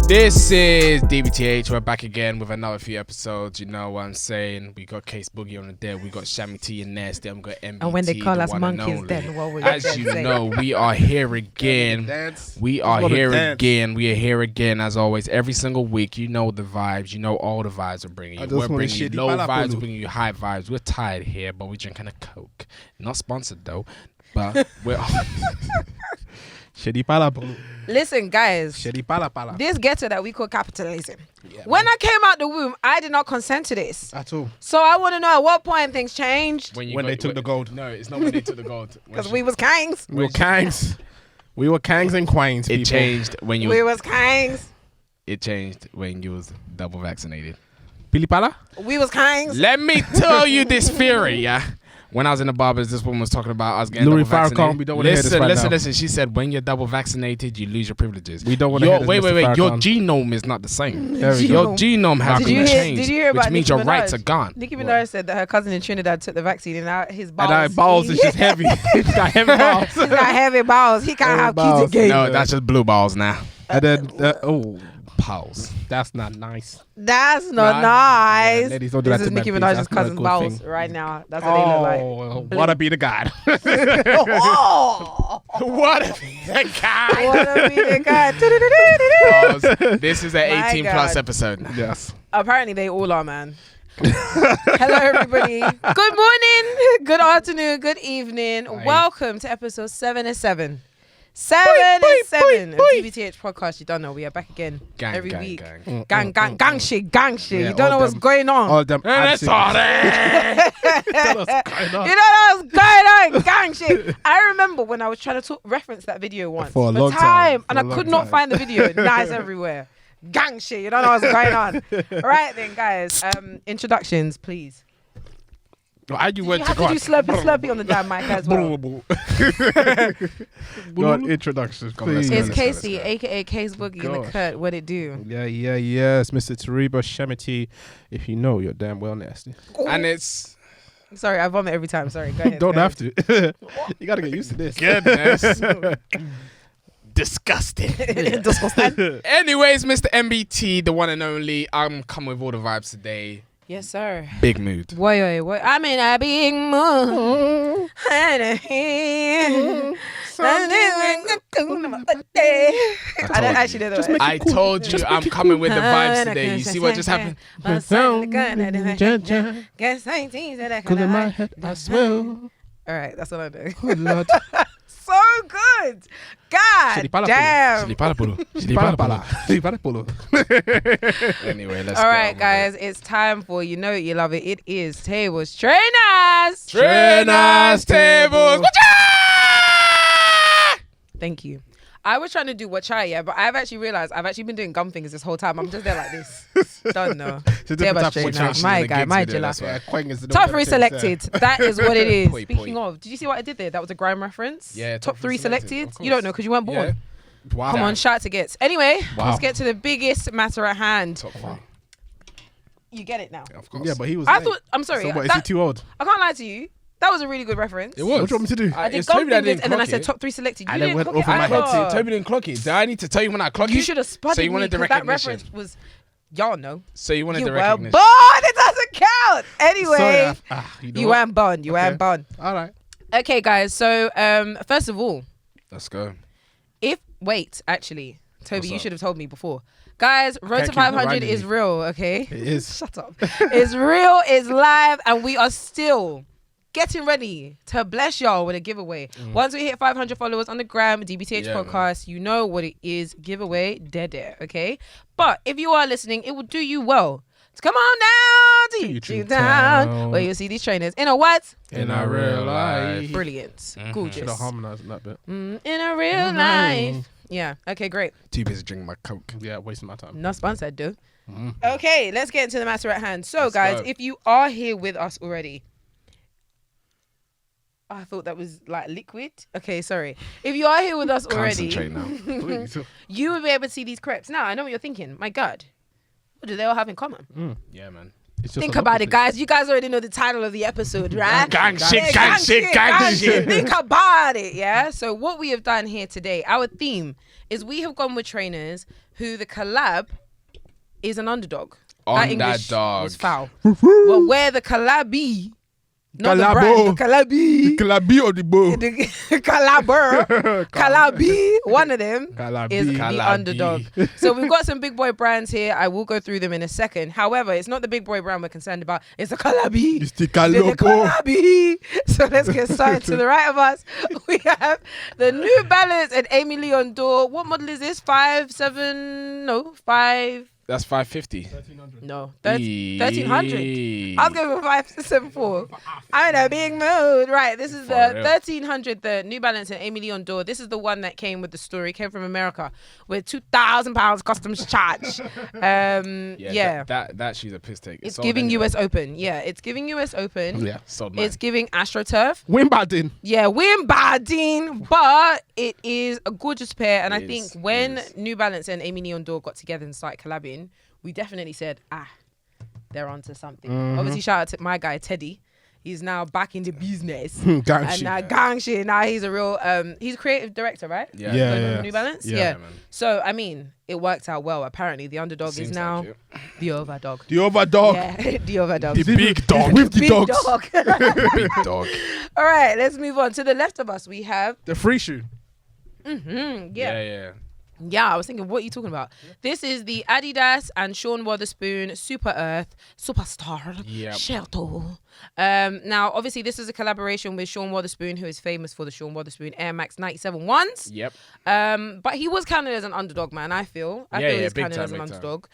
This is DBTH. We're back again with another few episodes. You know what I'm saying? We got Case Boogie on the deck. We got Shammy T and Nasty. We got MBT. And when they call us monkeys, then what would As you know, we are here again. We are here again. We are here again as always. Every single week, you know the vibes. You know all the vibes we're bringing you. We're bringing you low vibes. We're bringing you high vibes. We're tired here, but we're drinking a Coke. Not sponsored though, but we're. Listen, guys, this ghetto that we call capitalism. Yeah, when I came out the womb, I did not consent to this at all. So I want to know at what point things changed. When they took the gold. No, it's not when they took the gold. Because we was kangs. We were kangs. We were kangs and queens. It changed when you. We was kangs. It changed when you was double vaccinated. Pilipala? We was kangs. Let me tell you this theory, yeah. When I was in the barbers, this woman was talking about us getting double vaccinated. We don't want to hear this right now. Listen. She said, when you're double vaccinated, you lose your privileges. We don't want to hear this. Wait. Your genome is not the same. Your genome has been changed, did you hear about which means your rights are gone. Nicki Minaj said that her cousin in Trinidad took the vaccine and now his balls. And our balls is just heavy. He's got heavy balls. He's got heavy balls. He can't have kids again. No, that's just blue balls now. And then, pals. That's not nice. That's not nice. Yeah, ladies, don't do this that is to Nicki men, Minaj's please. cousin's balls right now. That's what they look like. Wanna be the god. Wanna be the guy. Wanna be the guy. This is an 18 plus episode. Yes. Apparently they all are, man. Hello, everybody. Good morning, good afternoon, good evening. Hi. Welcome to episode 7 of DBTH podcast. You don't know, we are back again every week. Gang shit. Yeah, You don't know what's going on. All them. You don't know what's going on. Gang shit. I remember when I was trying to reference that video once For a long time. and I could not find the video. Nice everywhere. Gang shit. You don't know what's going on. Right then, guys. Introductions, please. You have to do slurpy on the damn mic as well. Go on, introductions, please. It's Kesi, aka Case Boogie in the cut. What it do? Yes, Mr. Tariba Shamity. If you know, you're damn well nasty. And it's. Sorry, I vomit every time. Sorry, go ahead. Don't have to. You gotta get used to this. Goodness. Disgusting. Anyways, Mr. MBT, the one and only. I'm coming with all the vibes today. Yes, sir. Big mood. Wait. I'm in a big mood. I don't actually know that. I told you I'm coming with the vibes today. You see what just happened? All right, that's what I do. Good Lord. So good. God damn. Anyway, let's All go right, on guys, it's time for You Know It, You Love It. It is Tables Trainers. Trainers Tables. Thank you. I was trying to do Wachai, yeah, but I've actually realized I've actually been doing gum fingers this whole time. I'm just there like this. Don't know. My guy, my Jilla. Top 3 selected. That is what it is. Speaking of, did you see what I did there? That was a grime reference. Yeah. Top 3 selected. You don't know because you weren't born. Yeah. Wow. Come on, shout to gets. Anyway, let's get to the biggest matter at hand. Top 3. You get it now. Yeah, of course. Yeah, but he was. I'm sorry. So what, is he too old? I can't lie to you. That was a really good reference. It was. What do you want me to do? I did gum fingers and then I said top 3 selected. You didn't clock it either. Tobi didn't clock it. Do I need to tell you when I clock it? You should have spotted so you wanted me the because that recognition. reference was, y'all know. So you wanted You the were recognition. born. It doesn't count. Anyway, You you weren't born. You weren't born. All right. Okay, guys. So first of all, Let's go. Actually, Tobi, you should have told me before. Guys, Road to keep 500 reminding is you. real, okay? It is. Shut up. It's real, it's live, and we are still getting ready to bless y'all with a giveaway. Once we hit 500 followers on the gram, DBTH podcast, you know what it is. Giveaway, dead, okay? But if you are listening, it will do you well to come on down to YouTube Town, where you'll see these trainers in a what? In a real life. Brilliant. Gorgeous. Should have harmonized that bit. In a real life. Yeah, okay, great. Too busy drinking my Coke. Yeah, wasting my time. Not sponsored, dude. Okay, let's get into the matter at hand. So, Let's guys, go. if you are here with us already, I thought that was like liquid. Okay, sorry. If you are here with us already, Concentrate now. Please. you will be able to see these crepes. Now, I know what you're thinking. My God, what do they all have in common? Yeah, man. Think about it, guys. You guys already know the title of the episode, right? Gang shit. Think about it, yeah? So what we have done here today, our theme is we have gone with trainers who the collab is an underdog. That English was foul. Well, where the collabee, not the brand, the collabee. The collabee or the bow? The collabee, one of them is the underdog. So we've got some big boy brands here. I will go through them in a second. However, it's not the big boy brand we're concerned about. It's the collabee. It's the collabee. So let's get started. To the right of us, we have the New Balance and Amy Leon Dore. What model is this? 5. That's 550. 1300. No, 1300. I was going for 574. I'm in a big mood. Right, this is the 1300, the New Balance and Amy Leon Dore. This is the one that came with the story. Came from America with £2,000 customs charge. That she's a piss take. It's giving US Open. Yeah, it's giving US Open. Yeah, sold it's giving AstroTurf. Wimbledon. Yeah, Wimbledon. But it is a gorgeous pair, and I think when New Balance and Amy Leon Dore got together and started collabing, we definitely said, they're onto something. Obviously, shout out to my guy Teddy. He's now back in the business. Gang shit. Now he's a real he's a creative director, right? Yeah. New Balance. Yeah. So I mean, it worked out well. Apparently, the underdog is now the overdog. The overdog. Yeah, the overdog. The big dog with the dogs. Big dog. All right, let's move on. To the left of us, we have the free shoe. Yeah, I was thinking, what are you talking about? This is the Adidas and Sean Wotherspoon Super Earth Superstar Shelto. Now, obviously, this is a collaboration with Sean Wotherspoon, who is famous for the Sean Wotherspoon Air Max 97 ones. Yep. But he was counted as an underdog, man, I feel. I feel he's counted as an underdog.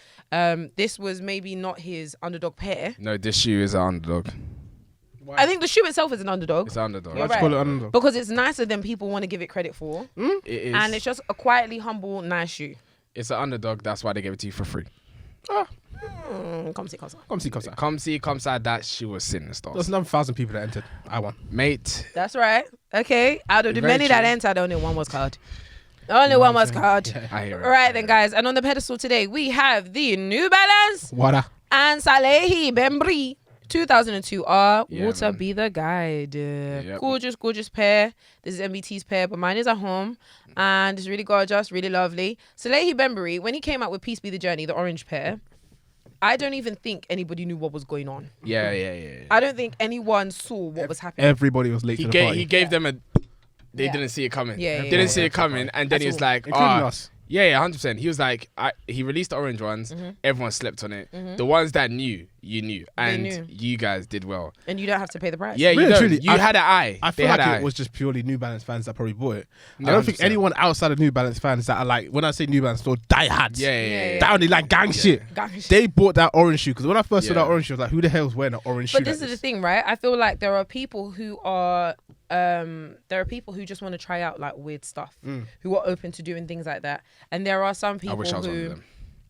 This was maybe not his underdog pair. No, this shoe is an underdog. Why? I think the shoe itself is an underdog. It's an underdog. You're right. Call it underdog. Because it's nicer than people want to give it credit for. It is. And it's just a quietly humble, nice shoe. It's an underdog. That's why they gave it to you for free. Come see. That shoe was sitting in the stars. There's 1,000 people that entered. I won. Mate. That's right. Okay. Out of the many that entered, only one was card. Only one was card. Yeah, I hear it. All right then, guys. And on the pedestal today, we have the New Balance and Salehi Bembri 2002 R. Water be the guide. Gorgeous pair. This is MBT's pair, but mine is at home. And it's really gorgeous, really lovely. Salehi Bembry, when he came out with Peace Be the Journey, the orange pair, I don't even think anybody knew what was going on. Yeah. I don't think anyone saw what was happening. Everybody was late to the party. He gave them a... They didn't see it coming. Didn't see it coming. And then he was like... Including us. Yeah, 100%. He was like, he released the orange ones. Everyone slept on it. The ones that knew, you knew. And you guys did well. And you don't have to pay the price. Yeah, you don't. You had an eye. I feel like it was just purely New Balance fans that probably bought it. I don't think anyone outside of New Balance fans that are like, when I say New Balance store, diehards. Yeah. Down they like gang shit. They bought that orange shoe. Because when I first saw that orange shoe, I was like, who the hell is wearing an orange shoe? But this is the thing, right? I feel like there are people who are... who just want to try out like weird stuff, who are open to doing things like that, and there are some people who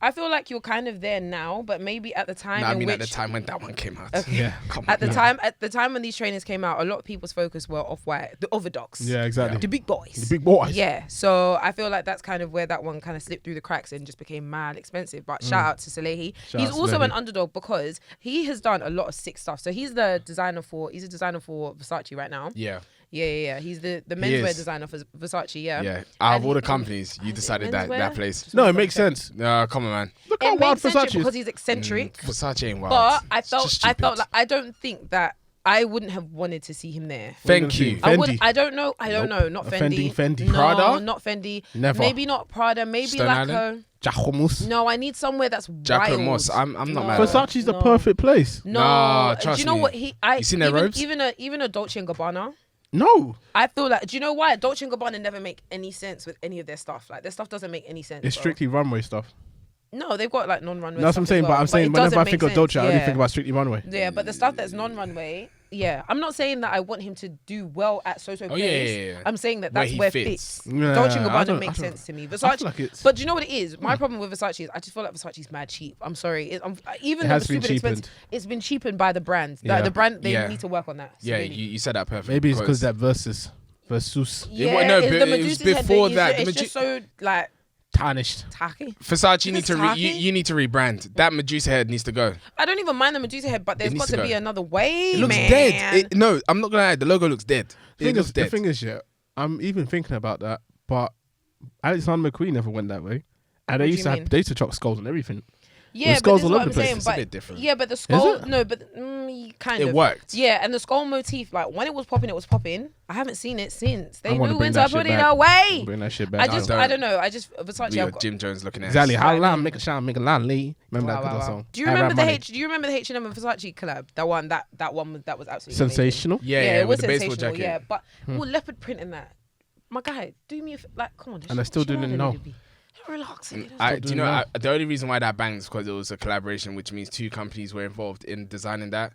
I feel like you're kind of there now, but maybe at the time. At the time when that one came out. Okay. Yeah. At the time when these trainers came out, a lot of people's focus were Off-White, the Overdogs. Yeah, exactly. The big boys. The big boys. Yeah. So I feel like that's kind of where that one kind of slipped through the cracks and just became mad expensive. But shout out to Salehi. He's also an underdog because he has done a lot of sick stuff. So he's a designer for Versace right now. Yeah. Yeah. He's the menswear designer for Versace. Yeah. Out of all the companies, you decided that place. No, it makes sense. No, come on, man. Look how wild Versace is. Because he's eccentric. Versace ain't wild. But I felt like I don't think that I wouldn't have wanted to see him there. Thank you. I don't know. Not Fendi. Fendi. No, Prada? not Fendi. Never. Maybe not Prada. Maybe Stone like Island? Jacquemus. No, I need somewhere that's Jacquemus. wild. I'm not mad. Versace's the perfect place. No, trust do you know me. what You seen their robes? Even a Dolce & Gabbana. No. I feel like, do you know why? Dolce & Gabbana never make any sense with any of their stuff. Like, their stuff doesn't make any sense. It's strictly runway stuff. No, they've got like non-runway. That's what I'm saying, but I'm saying whenever I think of Dolce, I only think about strictly runway. Yeah, but the stuff that's non-runway, I'm not saying that I want him to do well at So-So Place. Yeah. I'm saying that's where it fits. Yeah, Dolce & Gabbana makes sense to me. Versace, like but do you know what it is? My problem with Versace is I just feel like Versace's mad cheap. I'm sorry. Even though it's super expensive, it's been cheapened by the brand. Yeah. The brand, they need to work on that. Yeah, you said that perfect. Maybe it's because that Versus. Yeah, but it was before that. It's just so like Tarnished. Tacky. Versace, you need to rebrand. That Medusa head needs to go. I don't even mind the Medusa head, but there's got to be another way, It looks dead. No, I'm not gonna lie. The logo looks dead. The thing is, yeah, I'm even thinking about that, but Alexander McQueen never went that way, and they used to chuck skulls and everything. Yeah, but this is what I'm saying. It's a bit different. Yeah, but the skull, kind of. It worked. Yeah, and the skull motif, like when it was popping. I haven't seen it since. They knew when to put it back. away. Bring that shit back. I don't know. Versace. Jim Jones looking at exactly. How long make a shine, make a line, Lee. Remember that good song? Do you remember the H&M and Versace collab? That one that was absolutely sensational. Amazing. Yeah, it was with the baseball jacket. Yeah, but leopard print in that. My guy, do me come on. And I still didn't know. Relaxing. The only reason why that banged is because it was a collaboration, which means two companies were involved in designing that.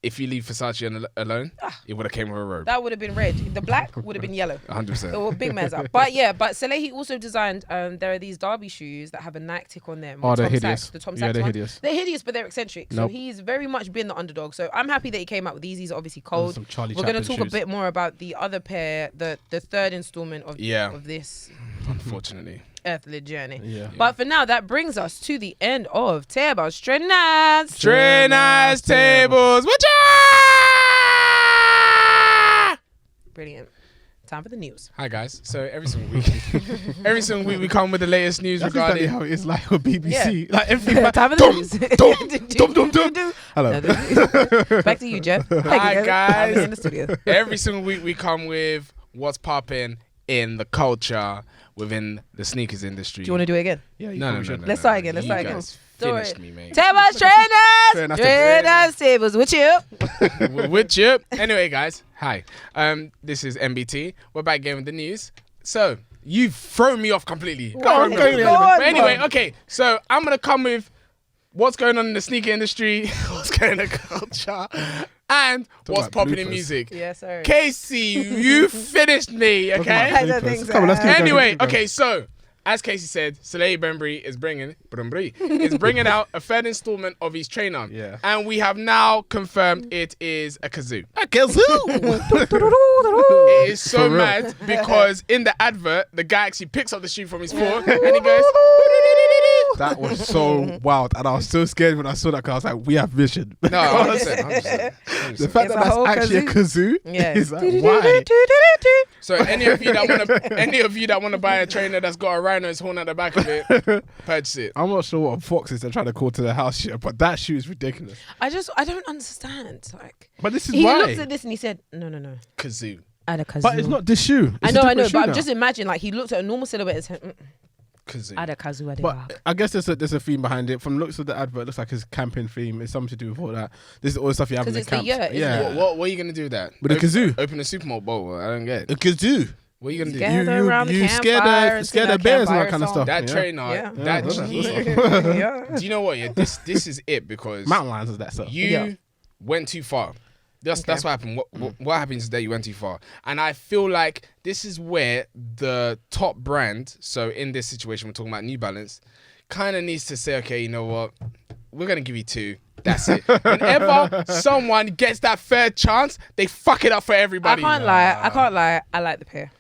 If you leave Versace alone, it would have came with a robe. That would have been red. The black would have been yellow. 100%. Or big man's up. But Salehi also designed. There are these Derby shoes that have a Nike tick on them. Oh, they're hideous. The Tom Sachs they're one. hideous. They're hideous, but they're eccentric. Nope. So he's very much been the underdog. So I'm happy that he came out with these. These are obviously cold. We're going to talk a bit more about the other pair, the third installment of this. Unfortunately. Earthly journey. Yeah. But for now, that brings us to the end of Tables Trainers. Trainers Tables. Watch out! Brilliant. Time for the news. Hi guys. So every single week we come with the latest news regarding exactly how it is like on BBC. Yeah. Like everything. Time for the news. Hello. Back to you, Jeff. Hi guys. In the studio. Every single week we come with what's popping in the culture within the sneakers industry. Do you want to do it again? Yeah. No. Let's start again. You guys finished me, mate. Tables Trainers. Tables with you. With you. Anyway, guys. Hi. This is MBT. We're back again with the news. So you've thrown me off completely. Go on. Anyway, okay. So I'm gonna come with what's going on in the sneaker industry, what's going on in the culture, and what's popping in music. Yes, sir. Kesi, you finished me, okay? Anyway, okay, so as Kesi said, Soleil Bembry is bringing out a third installment of his trainer. Yeah. And we have now confirmed it is a kazoo. A kazoo! It is so mad because in the advert, the guy actually picks up the shoe from his foot and he goes... That was so wild, and I was so scared when I saw that because I was like, "We have vision." No, 100%. The fact that that's actually a kazoo, is like, why? So any of you that want to buy a trainer that's got a rhino's horn at the back of it, purchase it. I'm not sure what foxes they're trying to call to the house here, but that shoe is ridiculous. I don't understand. Like, but this is he why looked at this and he said, "No, kazoo." At a kazoo. But it's not this shoe. I know, but I'm just imagining like he looked at a normal silhouette and said, Kazoo. At a kazoo. But I guess there's a theme behind it. From the looks of the advert, it looks like his camping theme. It's something to do with all that. This is all the stuff you have in the camp. Yeah. What are you gonna do with that? With a kazoo? Open a supermarket bowl. I don't get it. A kazoo. What are you gonna do? You scared the bears and that kind of stuff. That trainer, do you know what? Yeah, this is it because mountain lions is that stuff. You went too far. That's what happened. What happens is that you went too far, and I feel like this is where the top brand. So in this situation, we're talking about New Balance, kind of needs to say, okay, you know what? We're gonna give you 2. That's it. Whenever someone gets that third chance, they fuck it up for everybody. I can't lie. I like the pair.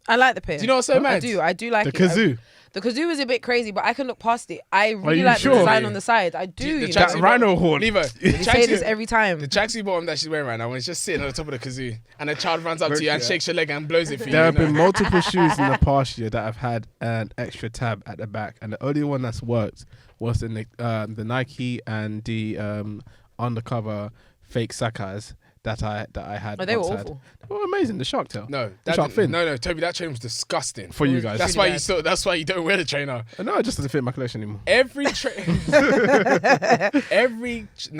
I like the pair. Do you know what's so mad? I do like the kazoo. The kazoo is a bit crazy, but I can look past it. I really like the design on the side. I do. That rhino horn. Leave her. You say this every time. The tracksuit bottom that she's wearing right now, when it's just sitting on the top of the kazoo, and a child runs up to you and shakes your leg and blows it for you. There have been multiple shoes in the past year that have had an extra tab at the back, and the only one that's worked was the Nike and the undercover fake Sakas that I had. Oh, they were awful. They were amazing. The shark tail. No, Toby, that trainer was disgusting for you guys. That's why you don't wear the trainer. No, it just doesn't fit in my collection anymore. No,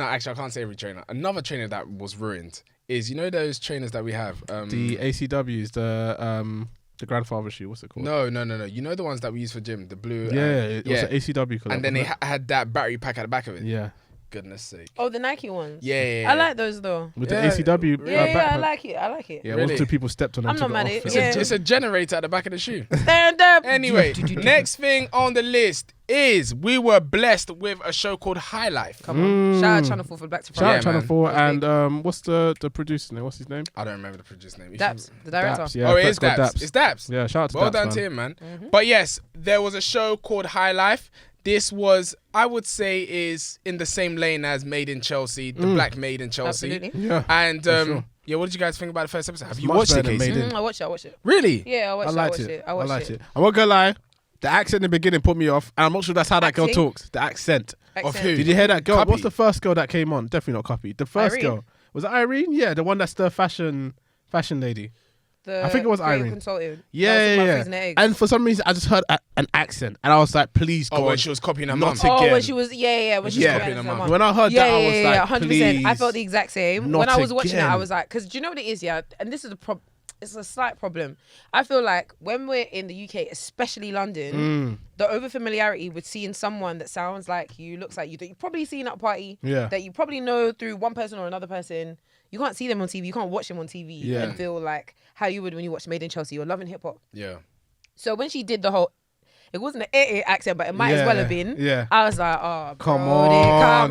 actually, I can't say every trainer. Another trainer that was ruined is, you know, those trainers that we have. The ACWs, the grandfather shoe. What's it called? No. You know the ones that we use for gym, the blue. It was an ACW color. And then they had that battery pack at the back of it. Yeah. goodness sake. Oh, the Nike ones. Yeah. I like those though. With the ACW. Yeah, I like it. Yeah, Really? once 2 people stepped on them. I'm not mad at it. It's a generator at the back of the shoe. Stand up. Anyway, next thing on the list is we were blessed with a show called High Life. Come on. Shout out Channel 4 for Black to Shout out Yeah, Channel man. 4 and what's the producer's name? What's his name? I don't remember the producer's name. Daps, the director. Daps, yeah. Oh, it is Flex got Daps. It's Daps. Yeah, shout out to Well Daps, done man. to him, man. But yes, there was a show called High Life. This was, I would say, is in the same lane as Made in Chelsea, the Black Made in Chelsea. Absolutely. Yeah. And sure. yeah, what did you guys think about the first episode? Have It's you much watched it, better than Kesi? Made in. I watched it. Really? Yeah, I watched it. I liked it. I won't go lie. The accent in the beginning put me off, and I'm not sure that's how that girl Acting? talks. The accent. Of who? Did you hear that girl? Cuppy. What's the first girl that came on? Definitely not Cuppy. The first Irene. girl. Was it Irene? Yeah, the one that's the fashion lady. I think it was Irene. Consultant. Yeah. And for some reason, I just heard an accent, and I was like, "Please, God." Oh, when she was copying her Not mum. to- Oh, again. when she was, when she was copying her mum. When I heard that, I was like, 100%. "Please." I felt the exact same. not When I was watching it, again. I was like, because do you know what it is, yeah? And this is it's a slight problem. I feel like when we're in the UK, especially London, the overfamiliarity with seeing someone that sounds like you, looks like you, that you've probably seen at a party, that you probably know through one person or another person. You can't see them on TV. You can't watch them on TV and feel like how you would when you watch Made in Chelsea or Love and Hip Hop. Yeah. So when she did the whole, it wasn't an AA accent, but it might as well have been. Yeah. I was like, oh, Come Brody,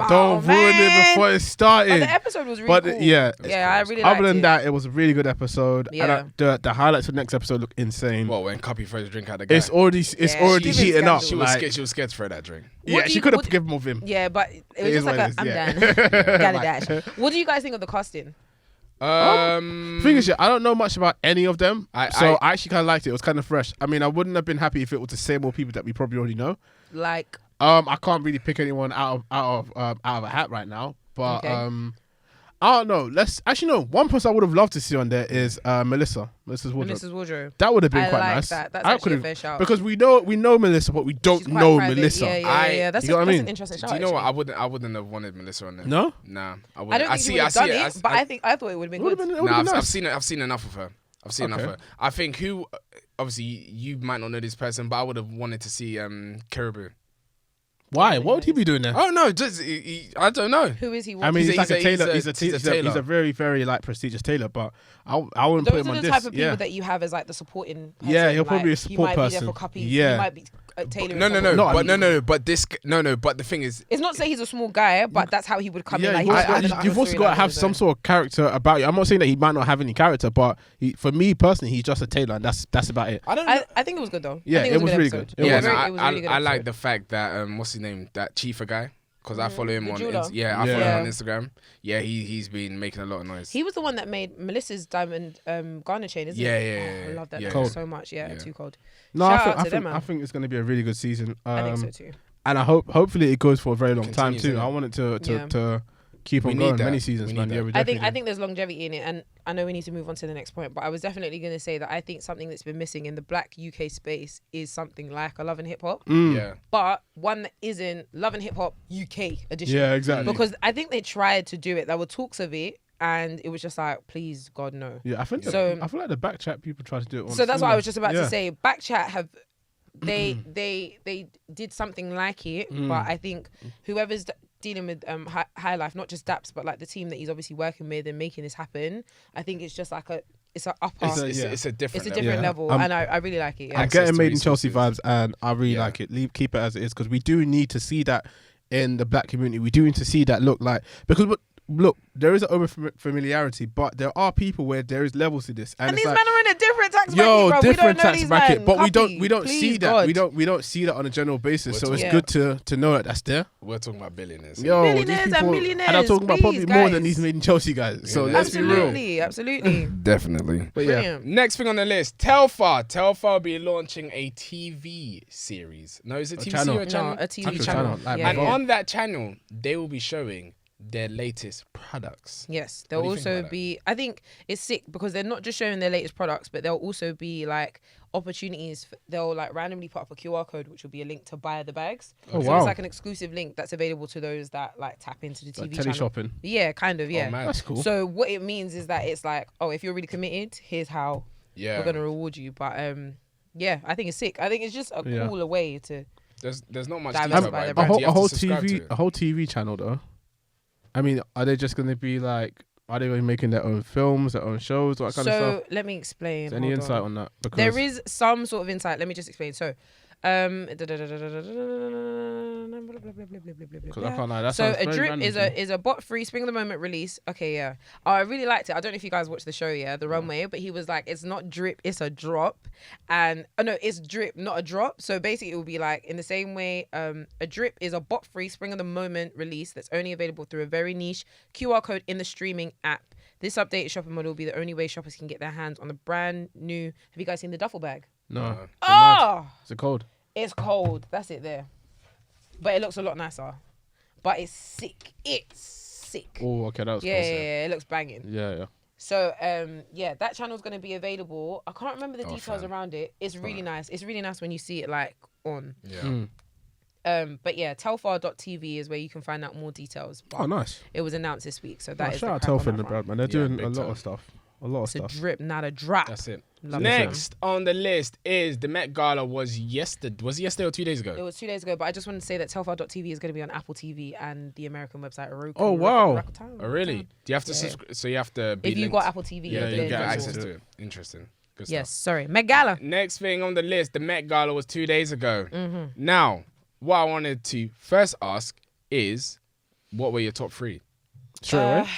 on, don't ruin it man. before it started. But the episode was really cool. Yeah, I really liked other than it. that, it was a really good episode. Yeah. And the highlights for the next episode look insane. Well, when Cuppy throws a drink out the guy. It's already Yeah. heating up. She was scared to throw that dring. Yeah, she could have given more vim. Yeah, but it was It is just like what it I'm is, done. yeah. Gala dash. What do you guys think of the casting? Thing is, I don't know much about any of them, I actually kind of liked it. It was kind of fresh. I mean, I wouldn't have been happy if it was the same old people that we probably already know. Like, I can't really pick anyone out of a hat right now, but Okay. I don't know. One person I would have loved to see on there is Melissa's wardrobe. Mrs. Wardrobe. That would have been I quite like nice. that. That's I actually a could've- fair shout. because we know Melissa, but we don't She's quite know private. Melissa. Yeah. That's you know what I that's mean? an interesting shout. Do you know what? actually. I wouldn't have wanted Melissa on there. No? Nah, I wouldn't. I don't think she would have done it, but I thought it would have been It would good. have been, Nah, nice. I've seen enough of her. I've seen enough of her. I think obviously you might not know this person, but I would have wanted to see Caribou. Why? What would he be doing there? Oh no, just I don't know. Who is he? I mean, he's like a tailor. he's a tailor. He's a very, very like prestigious tailor, but I wouldn't put Those him are on the this. type of people Yeah. that you have as like the supporting. Person. Yeah, he'll probably be a Like, support He might person. be there for cuppies. Yeah. He might be tailoring. No, something. but the thing is, It's not saying he's a small guy, but that's how he would come in. Like, you've also got to have some sort of character about you. I'm not saying that he might not have any character, but for me personally, he's just a tailor, and that's about it. I think it was good though. Yeah, I think it was a really episode. good. It yeah, was no, a really good I like episode. the fact that what's his name, that Chifa guy, because I follow him on Virgil. I follow him on Instagram. Yeah, he's been making a lot of noise. He was the one that made Melissa's diamond Garner chain, isn't Yeah, it? yeah, Oh, I love that yeah. cool so much. Yeah, too cold. No, Shout out to them, man. I think it's going to be a really good season. I think so too. And I hopefully it goes for a very long time Continues, too. innit? I want it to Yeah. keep We on need going that. many seasons, We man. need Yeah, that. we I definitely think there's longevity in it, and I know we need to move on to the next point, but I was definitely going to say that I think something that's been missing in the Black UK space is something like a Love and Hip Hop, Yeah, but one that isn't Love and Hip Hop UK edition. Yeah, exactly. Because I think they tried to do it. There were talks of it, and it was just like, please, God, no. Yeah, I think So- I feel like the back chat people try to do it. Once So that's what I was just about Yeah. to say. Backchat have they did something like it, but I think whoever's dealing with High Life, not just Daps, but like the team that he's obviously working with and making this happen, I think it's just like it's an upper. it's a different. It's a different level, and I really like it. Yeah. I'm getting to Made in Chelsea resources. vibes, and I really like it. Keep it as it is, because we do need to see that in the Black community. We do need to see that look like, because look, there is an over familiarity, but there are people where there is levels to this, And it's these like, men are in a different tax bracket, bro. different we don't know tax these bracket, men. but we Copy. don't Please, see that. God. We don't see that on a general basis. We're So it's talking- good to know that that's there. We're talking about billionaires. Yo, these Millionaires and people, millionaires, and I'm talking about probably please, more than guys. these Made in Chelsea guys. So Yeah, let's be real. Absolutely, absolutely. Definitely. But yeah, Brilliant. Next thing on the list, Telfar will be launching a TV series. No, is it TV channel. or a channel? No, a TV Actual channel. channel, like Yeah, And yeah. on that channel, they will be showing their latest products. Yes, there'll What do you think also about that? be. I think it's sick because they're not just showing their latest products, but there'll also be like opportunities. They'll like randomly put up a QR code, which will be a link to buy the bags. Oh, So wow. it's like an exclusive link that's available to those that like tap into the TV like channel. teleshopping. Yeah, kind of. Yeah. Oh, man. That's cool. So what it means is that it's like, oh, if you're really committed, here's how Yeah. we're gonna reward you. But yeah, I think it's sick. I think it's just a cooler way to. There's not much Diversify detail about their it. brand. but A you have whole to subscribe to it. TV channel though. I mean, are they just going to be like? Are they going to be making their own films, their own shows, all that kind of stuff? So let me explain. Is there any insight on that? Because there is some sort of insight. Let me just explain. So, because I can't lie. so a drip is a bot-free spring of the moment release. Okay, yeah. Oh, I really liked it. I don't know if you guys watched the show, The Runway, but he was like, it's not drip, it's a drop, and no, it's drip, not a drop. So basically, it will be like in the same way. A drip is a bot-free spring of the moment release that's only available through a very niche QR code in the streaming app. This updated shopping model will be the only way shoppers can get their hands on the brand new. Have you guys seen the duffel bag? No. Is it cold? It's cold. That's it there. But it looks a lot nicer. But it's sick. It's sick. Oh, okay, that was cool. Yeah, it looks banging. Yeah. So, that channel's going to be available. I can't remember the details around it. It's really nice. It's really nice when you see it like on. Yeah. But yeah, telfar.tv is where you can find out more details. But nice. It was announced this week, so that is shout out Telfar and the brand, man. They're doing a lot of stuff. It's a drip, not a drop. That's it. Next on the list is the Met Gala was yesterday. Was it yesterday or 2 days ago? It was 2 days ago, but I just wanted to say that telfar.tv is going to be on Apple TV and the American website Roku. Oh, wow. Oh, really? Do you have to subscribe? So you have to be if you got Apple TV. Yeah, you get access to it. Interesting. Good yes, stuff. sorry. Met Gala. Next thing on the list, the Met Gala was 2 days ago. Mm-hmm. Now, what I wanted to first ask is, what were your top three? Straight away?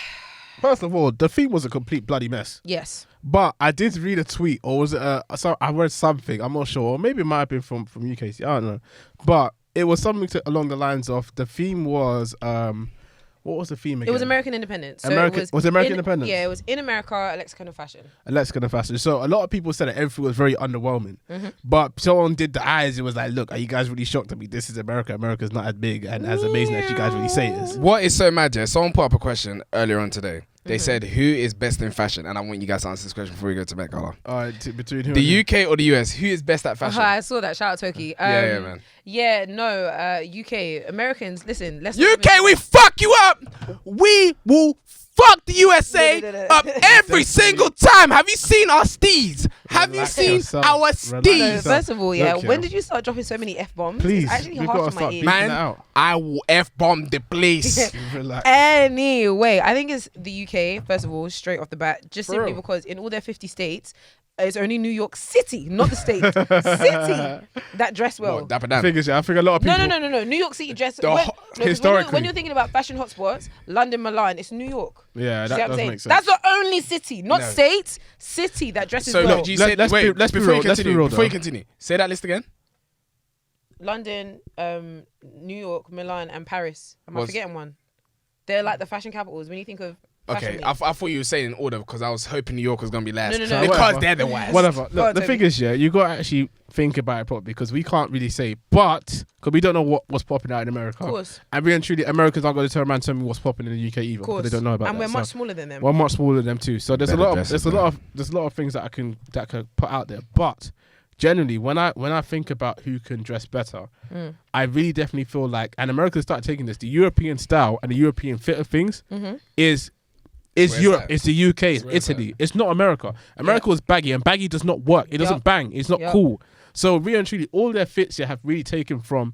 First of all, the theme was a complete bloody mess. Yes. But I did read a tweet, or was it I read something, I'm not sure, or maybe it might have been from UKC, I don't know. But it was something along the lines of, the theme was, what was the theme again? It was American independence. So was it American independence? Yeah, it was in America, a lexicon of fashion. A lexicon of fashion. So a lot of people said that everything was very underwhelming. Mm-hmm. But someone did the eyes, it was like, look, are you guys really shocked? I mean, this is America. America's not as big and as amazing as you guys really say it is. What is so mad, someone put up a question earlier on today. They said, who is best in fashion? And I want you guys to answer this question before we go to Met Gala. Between who? The UK or the US? Who is best at fashion? I saw that. Shout out Toki. Yeah, man. Yeah, no, UK. Americans, listen. Let's UK, we fuck you up. We will fuck the USA up every single time. Have you seen our steeds? Have you seen our steeds? First of all, when did you start dropping so many F-bombs? Please. It's actually harsh on my ears. Man, I will F-bomb the place. Anyway, I think it's the UK, first of all, straight off the bat, just simply because in all their 50 states, it's only New York City, not the state. City that dress well. I think a lot of people. No. New York City dress. Historically, when you're thinking about fashion hotspots, London, Milan, it's New York. Yeah, that does make sense. That's the only city, not state, city that dresses well. So look, before you continue, say that list again. London, New York, Milan, and Paris. Am I forgetting one? They're like the fashion capitals when you think of. Okay, I thought you were saying in order because I was hoping New York was going to be last. No. Because they're the worst. Whatever. Look, the thing is, you got to actually think about it properly because we can't really say, but because we don't know what's popping out in America. Of course. And really and truly, Americans aren't going to turn around and tell me what's popping in the UK either. Of course. They don't know about that. And we're much smaller than them. We're much smaller than them too. So there's a lot of things that I can put out there. But generally, when I think about who can dress better, I really definitely feel like, and Americans start taking this, the European style and the European fit of things is Europe, it's the UK, it's Italy. It's not America. America was baggy, and baggy does not work. It doesn't bang. It's not cool. So really and truly, all their fits have really taken from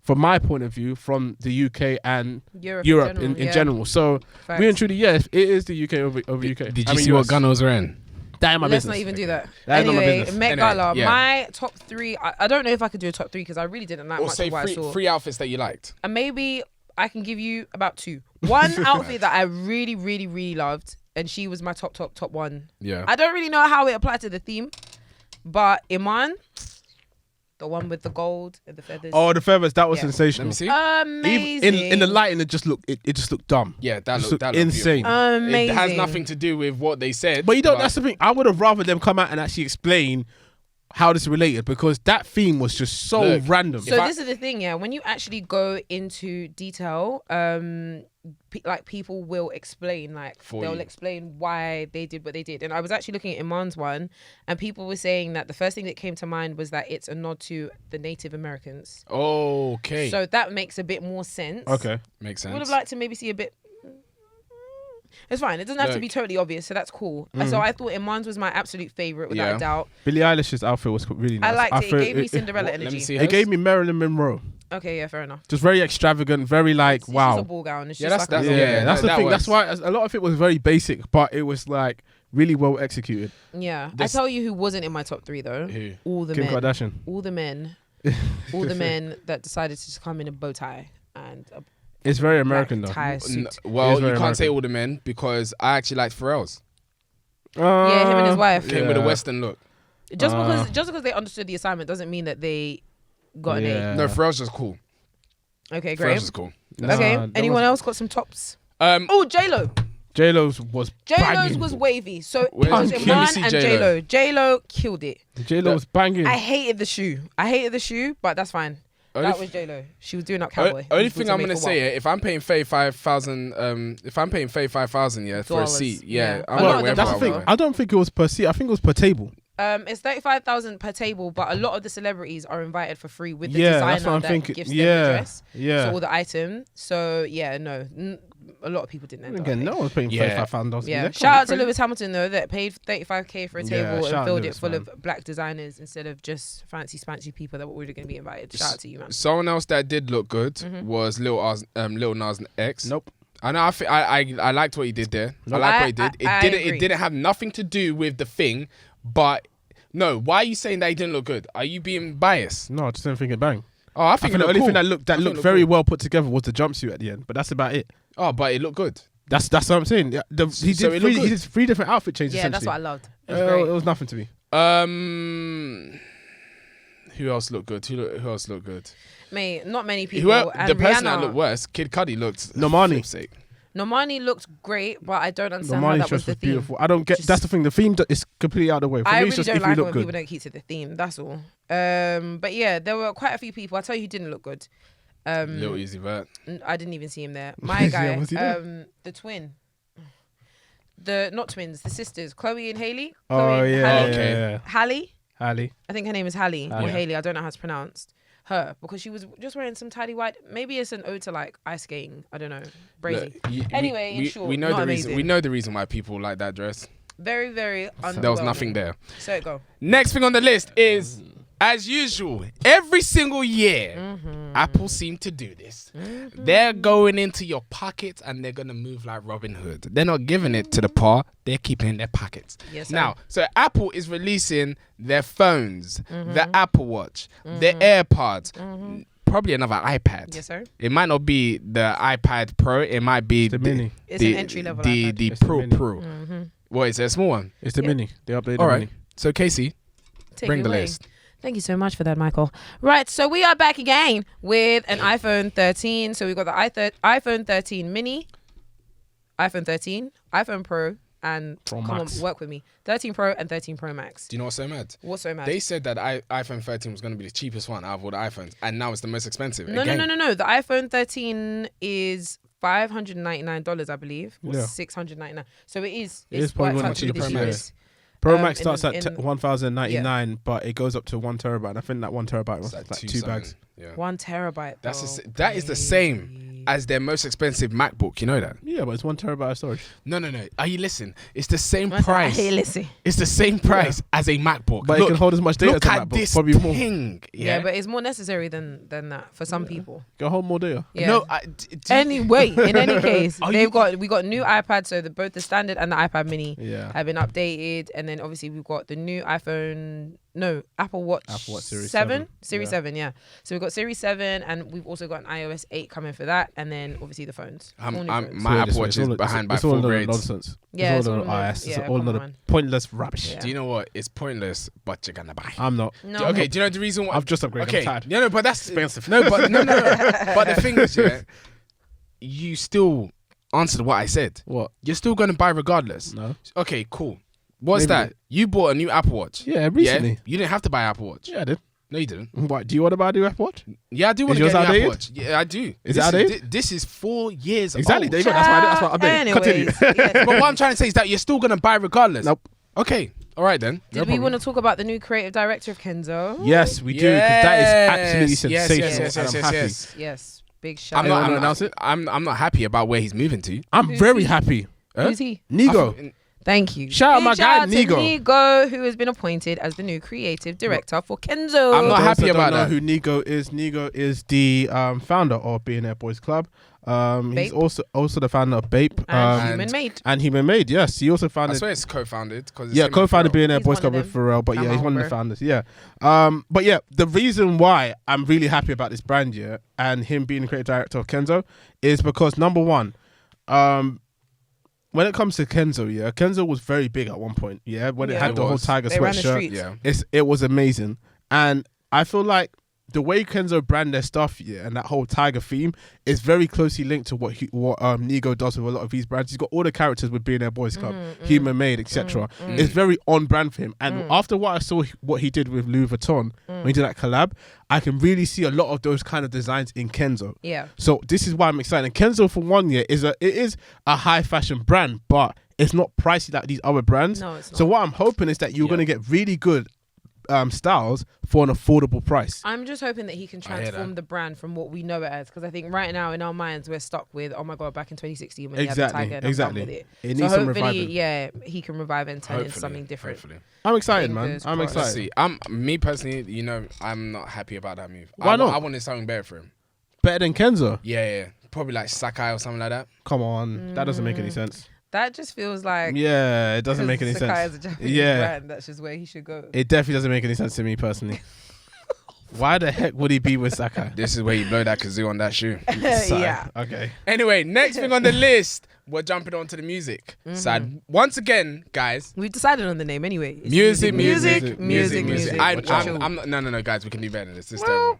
my point of view, from the UK and Europe in general. So really and truly, yes, it is the UK over UK. Did you see what Ghana was wearing? Let's not even do that. Anyway, Met Gala, my top three. I don't know if I could do a top three because I really didn't like much of what I saw. Three outfits that you liked. And maybe I can give you about two. One outfit that I really, really, really loved, and she was my top one. Yeah. I don't really know how it applied to the theme, but Iman, the one with the gold and the feathers. Oh, the feathers! That was sensational. Let me see. Amazing. Even in the lighting, it just looked dumb. Yeah, that looked insane. Amazing. It has nothing to do with what they said. But you don't. That's the thing. I would have rather them come out and actually explain how this is related, because that theme was just so random. So this is the thing, when you actually go into detail, like people will explain, they'll explain why they did what they did. And I was actually looking at Iman's one, and people were saying that the first thing that came to mind was that it's a nod to the Native Americans. Okay. So that makes a bit more sense. Okay. Makes sense. Would have liked to maybe see a bit. It's fine. It doesn't have to be totally obvious, so that's cool. So I thought Iman's was my absolute favourite, without a doubt. Billie Eilish's outfit was really nice. I liked it. It gave me Cinderella energy. It gave me Marilyn Monroe. Okay, yeah, fair enough. Just very extravagant, very like It's wow. just a ball gown. It's Yeah, just that's That's the thing. works. That's why a lot of it was very basic, but it was like really well executed. Yeah. I tell you who wasn't in my top 3 though. Who? All the Kim men. Kardashian. All the men. All the men that decided to just come in a bow tie and a It's very American though. tie suit. Well, you very can't say American. all the men because I actually liked Pharrell's. Yeah, him and his wife. Came with a Western look. Just because they understood the assignment doesn't mean that they got an A. No, Pharrell's just cool. Okay, Pharrell's great. just cool. Okay, anyone else got some tops? Oh, J-Lo. J-Lo's was J-Lo's banging. was wavy. So it Where's was Let me Iman see and J-Lo. J-Lo. J-Lo killed it. J-Lo was banging. I hated the shoe, but that's fine. That was J-Lo. She was doing up cowboy. Only thing I'm gonna say, if I'm paying 35,000, yeah, for a $2. seat, Yeah. I'm Well, not wearing That's the thing. I don't think it was per seat. I think it was per table. It's 35,000 per table, but a lot of the celebrities are invited for free with the Yeah, designer that's what I'm that thinking. gives them the dress. Yeah. So all the item. So yeah, no, a lot of people didn't end up. Again, no one's paying $35,000. Yeah. Shout out to Lewis Hamilton though, that paid 35k for a Yeah, table shout and out filled Lewis, it full man. of black designers instead of just fancy people that were already going to be invited. Shout out to you, man. Someone else that did look good was Lil Nas X. Nope. I know. I liked what he did there. Nope. I liked what he did. I agree. It didn't have nothing to do with the thing, but no. Why are you saying that he didn't look good? Are you being biased? No, I just didn't think it bang. Oh, I think the only thing that looked I think it very cool. well put together was the jumpsuit at the end, but that's about it. Oh, but it looked good. That's what I'm saying. He did three different outfit changes. Yeah, that's essentially. what I loved. It was great. It was nothing to me. Who else looked good? Who else looked good? Mate, not many people. And The person that Rihanna- looked worse, Kid Cudi looked. Normani. flipsake. Normani looked great, but I don't understand how Normani's that was dress the was theme. beautiful. I don't get. That's the thing. The theme is completely out of the way. For I me, really it's just don't if you like it look when good. people don't keep to the theme. That's all. But yeah, there were quite a few people. I'll tell you who didn't look good. Lil Uzi Vert. I didn't even see him there. My guy, was he there? the twin. Not twins, the sisters, Chloe and Hailey. Oh Chloe and yeah, Halle. yeah. Hallie? Hallie. I think her name is Hallie or Yeah. Hailey. I don't know how it's pronounced. Her, because she was just wearing some tidy white. Maybe it's an ode to like ice skating. I don't know. Brazy. Anyway, in short, we know not the amazing. reason. We know the reason why people like that dress. Very, very underwhelming. There was nothing there. So it go. Next thing on the list is, as usual, every single year, Apple seem to do this. They're going into your pockets and they're going to move like Robin Hood. They're not giving it to the poor. They're keeping it in their pockets. Yes, sir. Now, so Apple is releasing their phones, the Apple Watch, the AirPods, probably another iPad. Yes, sir. It might not be the iPad Pro. It might be The mini. It's an entry-level The iPad. It's the Pro mini. Pro. What is it? A small one? It's the mini. They updated All the right. mini. So Kesi, Take bring it the away. list. Thank you so much for that, Michael. Right, so we are back again with an iPhone 13. So we've got the iPhone 13 mini, iPhone 13, iPhone Pro, and Pro come Max. on, work with me. 13 Pro and 13 Pro Max. Do you know what's so mad? What's so mad? They said that iPhone 13 was going to be the cheapest one out of all the iPhones, and now it's the most expensive. No. Again. The iPhone 13 is $599, I believe, or Yeah. $699. So it is. It is It's probably worked one out of to the be cheaper the Pro cheapest. Pro Max starts in- at 1,099, but it goes up to 1 terabyte. I think that 1 terabyte was It's like two 2 something. bags. Yeah. 1 terabyte. That is the same as their most expensive MacBook. You know that? Yeah, but it's 1 terabyte of storage. No. Are you listening? It's the same Hey, price. listen. It's the same price as a MacBook. But it can hold as much data Look as a at MacBook. this Probably more. thing. Yeah, but it's more necessary than that for some people. It can hold more data. Yeah. No. Anyway, in any case, Are we got new iPads, so both the standard and the iPad mini Yeah. have been updated, and then obviously we've got the new Apple Watch Series 7, 7. Series Yeah. 7, yeah. So we've got Series 7, and we've also got an iOS 8 coming for that, and then obviously the phones. All new phones. My Apple Watch is behind by it's all 4 a grades. nonsense. Yeah, it's all it's a all IS. yeah, It's all come another on. pointless rubbish. Yeah. Do you know what? It's pointless, but you're gonna buy. I'm not. No. Okay. Do you know the reason why? I've just upgraded. Okay. I'm tired. No, but that's Expensive. No. But the thing is, yeah, you still answered what I said. What? You're still gonna buy regardless. No. Okay, cool. What's Maybe. that? You bought a new Apple Watch. Yeah, recently. Yeah? You didn't have to buy an Apple Watch. Yeah, I did. No, you didn't. What? Do you want to buy a new Apple Watch? Yeah, I do want Is to get yours an Apple outdated? Watch. Yeah, I do. Is it outdated? This is 4 years Exactly. old. There you go. That's why I updated. Continue. Anyways, yes. But what I'm trying to say is that you're still gonna buy regardless. Nope. Okay. All right then. Did we want to talk about the new creative director of Kenzo? Yes, we do. 'Cause that is absolutely Yes, sensational. yes, and I'm happy. Yes. Big shout I'm out. not. announce it? I'm not happy about where he's moving to. I'm Who's very he? happy. Who's he? Nigo. Thank you. Shout out my guy, Nigo. Nigo, who has been appointed as the new creative director for Kenzo. I'm not happy about that. Who Nigo is? Nigo is the founder of Billionaire Boys Club. He's also the founder of Bape and Human Made. And Human Made, yes. He also founded. I swear it's co-founded. Co-founded Billionaire Boys Club with Pharrell. But he's one of the founders. Yeah. But yeah, the reason why I'm really happy about this brand, and him being the creative director of Kenzo, is because number one, when it comes to Kenzo, Kenzo was very big at one point, when it had the whole Tiger sweatshirt. It was amazing. And I feel like the way Kenzo brand their stuff, and that whole Tiger theme is very closely linked to what Nigo does with a lot of these brands. He's got all the characters with Billionaire Boys Club, Human Made, etc. It's very on brand for him. And after what I saw, what he did with Louis Vuitton when he did that collab, I can really see a lot of those kind of designs in Kenzo. Yeah. So this is why I'm excited. And Kenzo, for one year, it is a high fashion brand, but it's not pricey like these other brands. No, it's not. So what I'm hoping is that you're going to get really good styles for an affordable price. I'm just hoping that he can transform the brand from what we know it as, because I think right now in our minds we're stuck with, oh my god, back in 2016 when he had the Tiger and I'm done with it. It needs some reviving. He can revive and turn into something different. Hopefully. I'm excited, man. I'm excited. See, me personally, I'm not happy about that move. Why not? I wanted something better for him. Better than Kenzo? Yeah. Probably like Sakai or something like that. Come on, that doesn't make any sense. That just feels like... Yeah, it doesn't make any sense. Sakai is a Japanese brand. That's just where he should go. It definitely doesn't make any sense to me personally. Why the heck would he be with Sakai? This is where you blow that kazoo on that shoe. Yeah. Okay. Anyway, next thing on the list, we're jumping on to the music side. Once again, guys. We've decided on the name anyway. Music. No, guys, we can do better than this.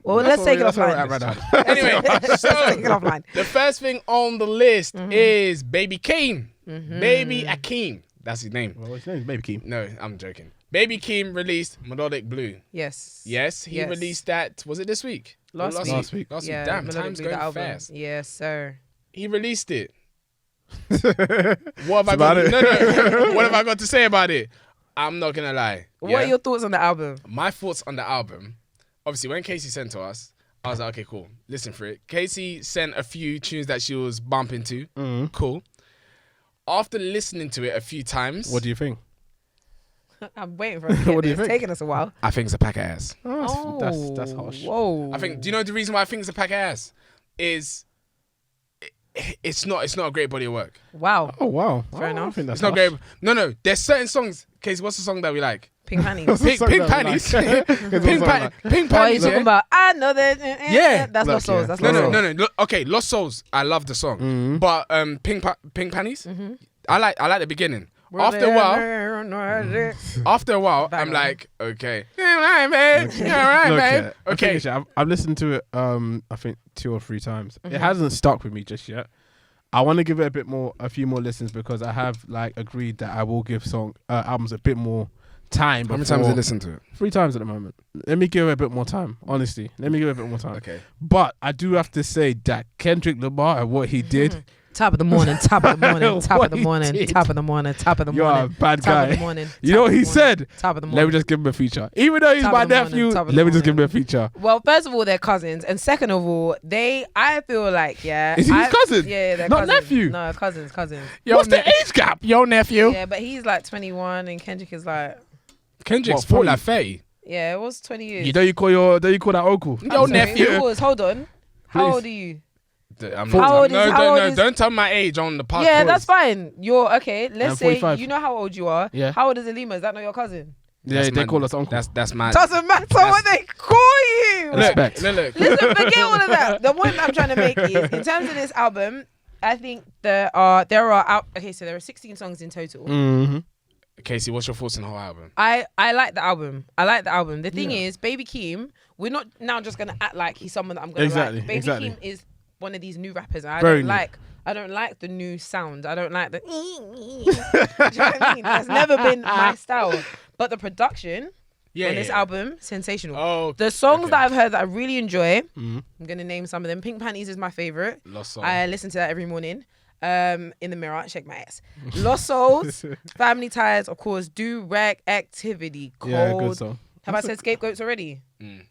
Well, let's take it offline. Anyway, so take it offline. The first thing on the list is Baby Keem. Baby Akeem. That's his name. Well, his name is Baby Keem. No, I'm joking. Baby Keem released Melodic Blue. Yes. He released that. Was it this week? Last week. Yeah, damn, time's going fast. Yes, sir. He released it. What have I got to say about it? I'm not gonna lie. What are your thoughts on the album? My thoughts on the album, obviously, when Kesi sent to us, I was like, okay, cool. Listen for it. Kesi sent a few tunes that she was bumping to. Cool. After listening to it a few times, what do you think? I'm waiting for it. What do you think? It's taking us a while. I think it's a pack of ass. That's harsh. Whoa. I think. Do you know the reason why I think it's a pack of ass? Is it's not a great body of work. Wow. Oh wow. Fair enough. I think that's it's not great. No. There's certain songs. Casey, what's the song that we like? Pink Panties. Pink Panties. Pink Panties. Oh, you're talking about, I know that. Yeah. That's Lost Souls. That's Lost Souls. No. Okay, Lost Souls. I love the song. But Pink Panties, I like the beginning. After a while, I'm like, okay. All right, man. Okay. I've listened to it, I think 2 or 3 times. It hasn't stuck with me just yet. I want to give it a few more listens, because I have agreed that I will give albums a bit more time. How many times have you listened to it? 3 times at the moment. Let me give it a bit more time, honestly. Okay. But I do have to say that Kendrick Lamar and what he did. Top of the morning. Top of the morning. You're a bad guy. You know what he said? Top of the morning. Let me just give him a feature. Even though he's my nephew, let me just give him a feature. Well, first of all, they're cousins. And second of all, I feel like, Is he his cousin? Yeah, they're not cousins. nephew. No, cousins. What's the age gap? Your nephew. Yeah, but he's like 21 and Kendrick is like... Kendrick's 40. Like 30. Yeah, it was 20 years. You know you call that uncle? Your nephew. Hold on. How old are you? Don't tell my age on the podcast. Yeah, that's fine. You're okay. Let's say 45. you know how old you are. Yeah. How old is Alima? Is that not your cousin? Yeah, they call us uncle. That's my. Doesn't matter what they call you. Respect. Look. Listen, forget all of that. The point I'm trying to make is, in terms of this album, I think there are okay, so there are 16 songs in total. Casey, what's your thoughts on the whole album? I like the album. The thing is, Baby Keem, we're not now just gonna act like he's someone that I'm gonna like. Baby Keem is one of these new rappers. I don't like the new sound. I don't like the. Do you know what I mean? That's never been my style. But the production on this album, sensational. Oh, the songs that I've heard that I really enjoy, I'm gonna name some of them. Pink Panties is my favorite. Lost Soul. I listen to that every morning. In the mirror, shake my ass. Lost Souls, Family Ties, of course. Do Rag Activity. Cold. Yeah, good song. Have I said Scapegoats already?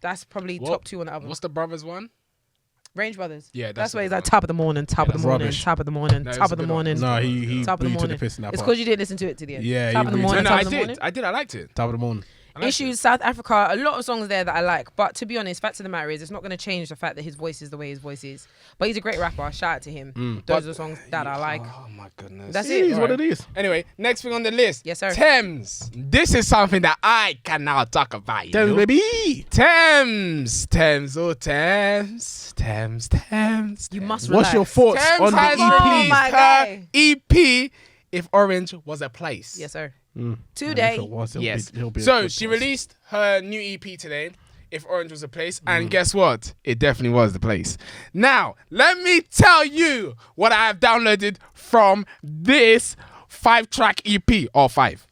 That's probably top 2 on the album. What's the brothers one? Range Brothers. Yeah, that's why he's like top of the morning, top of the morning, top of the morning, top of the morning. No, he top of the morning. It's because you didn't listen to it to the end. Yeah, top of the morning. No, I did. I liked it. Top of the morning. Issues, South Africa, a lot of songs there that I like. But to be honest, fact of the matter is, it's not going to change the fact that his voice is the way his voice is. But he's a great rapper. Shout out to him. Those are the songs that I like. Oh my goodness. That's it. It is what it is. Anyway, next thing on the list. Yes, sir. Thames. This is something that I can now talk about. Thames, baby. Thames. Oh, Thames. You must relax. What's your thoughts Thames on the has EP? released her EP, If Orange Was a Place. Yes, sir. Today. Yes. So she released her new EP today, If Orange Was a Place, and guess what? It definitely was the place. Now, let me tell you what I have downloaded from this 5-track EP, or 5.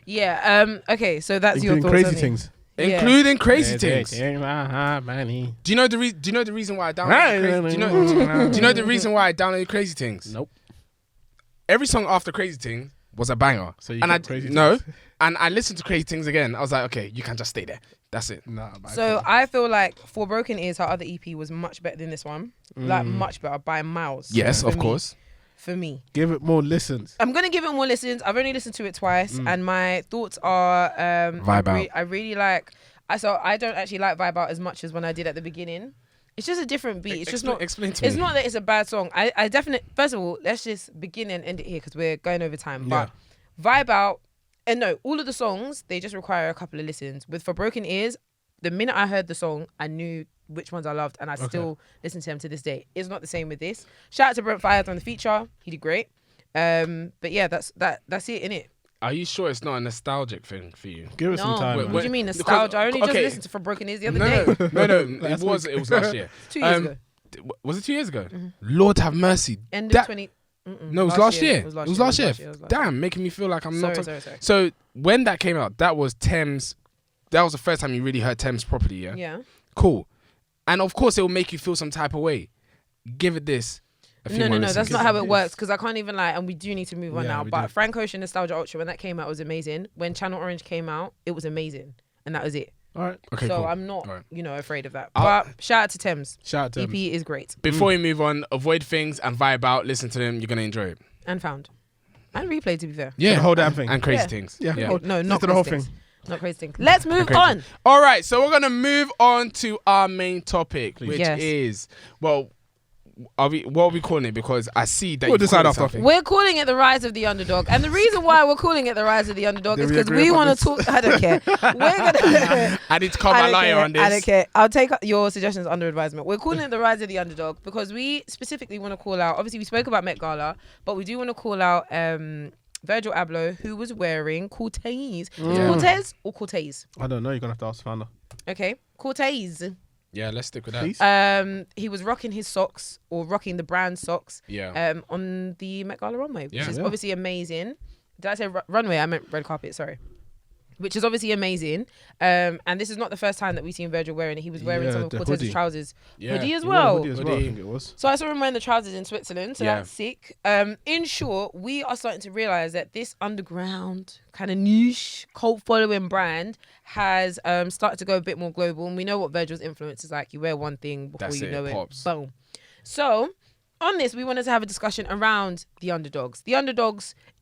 Yeah. Okay. So that's Including your thoughts. Crazy Things. Including Crazy Things. Do you you know the reason why I downloaded Do you know the reason why I downloaded Crazy Things? Nope. Every song after Crazy Things was a banger. So you and Crazy no, Things? and I listened to Crazy Things again. I was like, okay, you can just stay there. That's it. Nah, so I feel like For Broken Ears, her other EP was much better than this one. Like much better by miles. Yes, of course. For me. Give it more listens. I'm going to give it more listens. I've only listened to it twice. And my thoughts are... Vibe Out. I really like... So I don't actually like Vibe Out as much as when I did at the beginning. It's just a different beat. It's just not... Explain to me. It's not that it's a bad song. I definitely... First of all, let's just begin and end it here because we're going over time. But Vibe Out... And no, all of the songs, they just require a couple of listens. With For Broken Ears, the minute I heard the song, I knew which ones I loved, and I still listen to them to this day. It's not the same with this. Shout out to Brent Fires on the feature. He did great. But yeah, that's it, innit? Are you sure it's not a nostalgic thing for you? Give it some time. What do you mean nostalgia? I only just listened to For Broken Ears the other day. No. It was last year. 2 years ago. Was it 2 years ago? Lord have mercy. End of 20... No, it was last year. It was last year. Damn, making me feel like I'm not... Sorry. So when that came out, that was Thames... That was the first time you really heard Thames properly, yeah? Yeah. Cool. And of course, it will make you feel some type of way. Give it this. No, that's not how it works, because I can't even lie, and we do need to move on now. But do. Frank Ocean Nostalgia Ultra, when that came out, was amazing. When Channel Orange came out, it was amazing. And that was it. All right. Okay, so cool. I'm not, afraid of that. But shout out to Thames. Shout out to EP is great. Before we move on, avoid things and vibe out. Listen to them. You're going to enjoy it. And Found. And Replay, to be fair. Yeah. The whole damn thing. And Crazy Things. Yeah. No, not the whole Crazy Things. thing. Not Crazy Things. Let's move on. All right. So we're going to move on to our main topic, which is, well... what are we calling it? Because I see that we'll decide after. We're calling it the rise of the underdog, and the reason why we're calling it the rise of the underdog is because we want to talk. I don't care. I need to call my lawyer on this. I don't care. I'll take your suggestions under advisement. We're calling it the rise of the underdog because we specifically want to call out. Obviously, we spoke about Met Gala, but we do want to call out Virgil Abloh, who was wearing Corteiz. Corteiz or Corteiz? I don't know. You're gonna have to ask the founder. Okay, Corteiz. Yeah, let's stick with that. He was rocking his socks or rocking the brand socks. Yeah. On the Met Gala runway, which is Yeah. obviously amazing. Did I say runway? I meant red carpet. Sorry. Which is obviously amazing. And this is not the first time that we've seen Virgil wearing it. He was wearing some of the Cortez's hoodie. trousers. Yeah. Hoodie as He well. wore a hoodie as well, I think it was. So I saw him wearing the trousers in Switzerland, so that's sick. In short, we are starting to realise that this underground kind of niche cult following brand has started to go a bit more global, and we know what Virgil's influence is like. You wear one thing before That's you it, know it, pops. boom. So on this, we wanted to have a discussion around the underdogs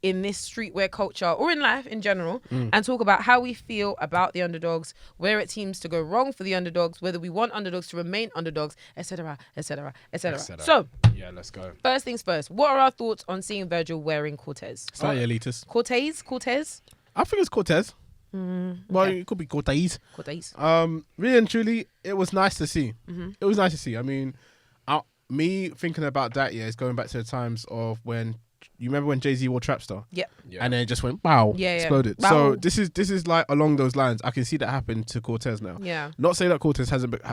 in this streetwear culture or in life in general, and talk about how we feel about the underdogs, where it seems to go wrong for the underdogs, whether we want underdogs to remain underdogs, etc., etc., etc. So, yeah, let's go. first things first, what are our thoughts on seeing Virgil wearing Corteiz? Slightly elitist. Corteiz? I think it's Cortez. Well, it could be Corteiz. Corteiz. Really and truly, it was nice to see. Mm-hmm. It was nice to see. I mean, me thinking about that, is going back to the times of when you remember when Jay-Z wore Trapstar, Yeah. and then it just went wow, exploded. Wow. So this is like along those lines. I can see that happen to Cortez now. Yeah. Not saying that Cortez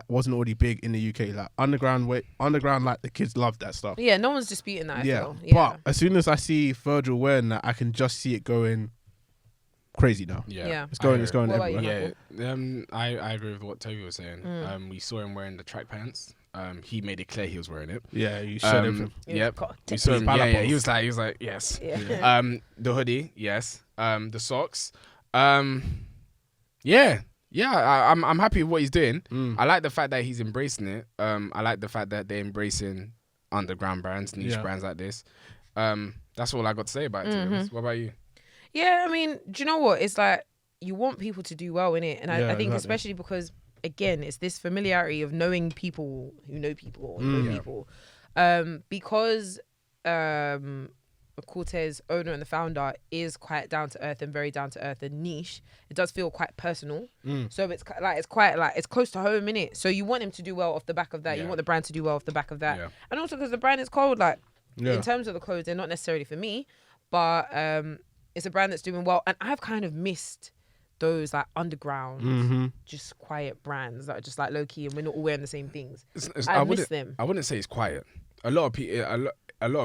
wasn't already big in the UK, like underground, like the kids love that stuff. Yeah, no one's disputing that. I feel. But as soon as I see Virgil wearing that, I can just see it going crazy now. Yeah. It's going What about everywhere. you? I agree with what Tobi was saying. We saw him wearing the track pants. He made it clear he was wearing it. Yeah, you showed everything. Yep. We saw him. Yeah. He was like, yes. Yeah. The hoodie, yes. The socks. Yeah. Yeah, I'm happy with what he's doing. I like the fact that he's embracing it. I like the fact that they're embracing underground brands, niche brands like this. That's all I got to say about it. To be honest. What about you? Yeah, I mean, do you know what? It's like you want people to do well in it, and I think especially because again, it's this familiarity of knowing people who know people, people. Because Corteiz, owner and the founder, is quite down to earth and very down to earth and niche. It does feel quite personal. So it's close to home, innit? So you want him to do well off the back of that. You want the brand to do well off the back of that. And also because the brand is cold, like in terms of the clothes, they're not necessarily for me, but it's a brand that's doing well. And I've kind of missed those like underground, just quiet brands that are just like low key and we're not all wearing the same things. I miss them. I wouldn't say it's quiet. A lot of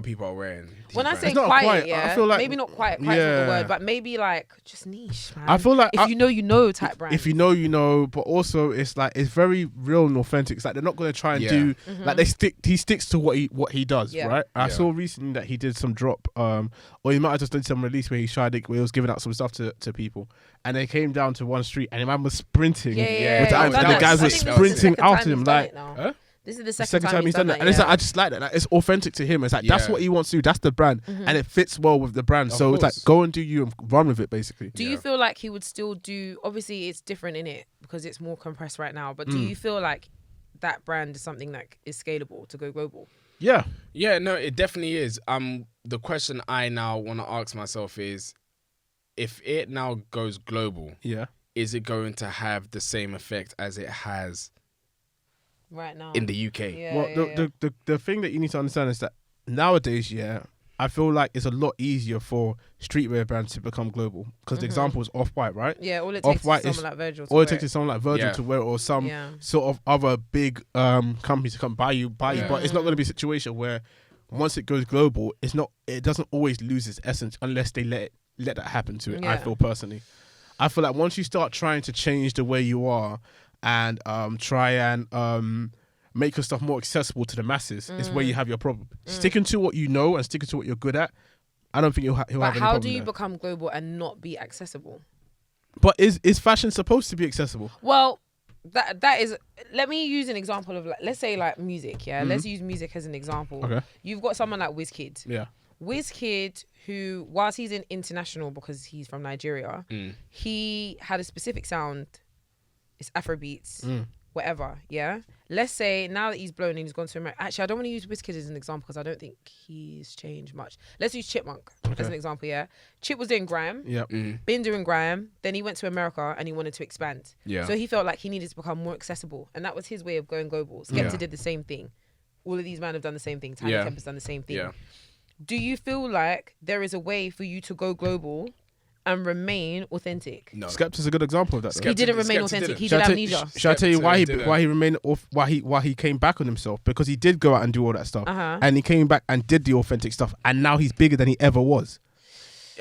people are wearing. When I say quiet, yeah, I feel like maybe not quiet is not the word, but maybe like just niche, man. I feel like if you know type brand. If you know, but also it's like it's very real and authentic. It's like they're not going to try and do like he sticks to what he does, right? I saw recently that he did some drop, or he might have just done some release where where he was giving out some stuff to people, and they came down to one street and the man was sprinting. The guys were sprinting after him like. This is the second time he's done that. And it's like, I just like that. Like, it's authentic to him. It's like, that's what he wants to do. That's the brand. And it fits well with the brand. So it's like, go and do you and run with it, basically. Do you feel like he would still do, obviously it's different in it because it's more compressed right now, but do you feel like that brand is something that is scalable to go global? Yeah. Yeah, no, it definitely is. The question I now want to ask myself is, if it now goes global, is it going to have the same effect as it has right now in the UK? The thing that you need to understand is that nowadays, I feel like it's a lot easier for streetwear brands to become global because the example is Off-White, right? Yeah, all it takes is someone like Virgil. All it takes is someone like Virgil to wear it, or some sort of other big companies to come buy you. But it's not going to be a situation where once it goes global, it doesn't always lose its essence unless they let that happen to it. I feel personally, I feel like once you start trying to change the way you are and try and make your stuff more accessible to the masses, is where you have your problem. Sticking to what you know and sticking to what you're good at, I don't think he'll have any problem. But how do you become global and not be accessible? But is fashion supposed to be accessible? Well, that is. Let me use an example of, like, let's say like music. Yeah, let's use music as an example. Okay. You've got someone like Wizkid. Yeah. Wizkid, who, whilst he's in international because he's from Nigeria, he had a specific sound. It's Afrobeats, whatever, yeah? Let's say now that he's blown and he's gone to America. Actually, I don't want to use Wizkid as an example because I don't think he's changed much. Let's use Chipmunk as an example, yeah? Chip was doing grime, been doing grime, then he went to America and he wanted to expand. Yeah. So he felt like he needed to become more accessible, and that was his way of going global. Skepta did the same thing. All of these men have done the same thing. Tyler Kemp has done the same thing. Yeah. Do you feel like there is a way for you to go global and remain authentic? No. Skepta's a good example of that. He didn't remain authentic. He did amnesia. Should I tell you why he remained off? Why he came back on himself? Because he did go out and do all that stuff, and he came back and did the authentic stuff, and now he's bigger than he ever was.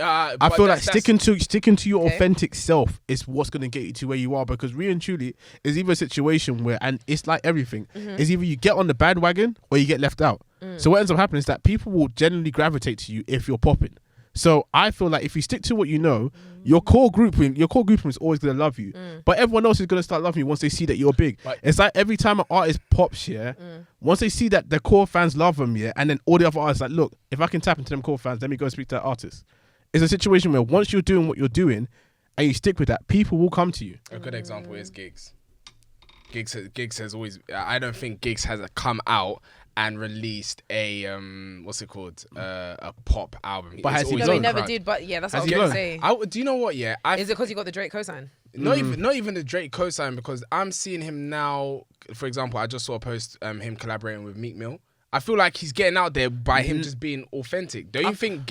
I feel like sticking to your authentic self is what's going to get you to where you are, because really and truly, it's either a situation where, and it's like everything, is either you get on the bandwagon or you get left out. So what ends up happening is that people will generally gravitate to you if you're popping. So I feel like if you stick to what you know, your core grouping is always going to love you. But everyone else is going to start loving you once they see that you're big. Right. It's like every time an artist pops, once they see that the core fans love them, and then all the other artists are like, look, if I can tap into them core fans, let me go speak to that artist. It's a situation where once you're doing what you're doing and you stick with that, people will come to you. A good example is Giggs. Giggs has always, I don't think Giggs has come out and released a a pop album. But has he he never did. But yeah, that's what I was going to say. Do you know what? Yeah, is it because he got the Drake cosign? Not even the Drake cosign, because I'm seeing him now. For example, I just saw a post him collaborating with Meek Mill. I feel like he's getting out there by him just being authentic. Don't you think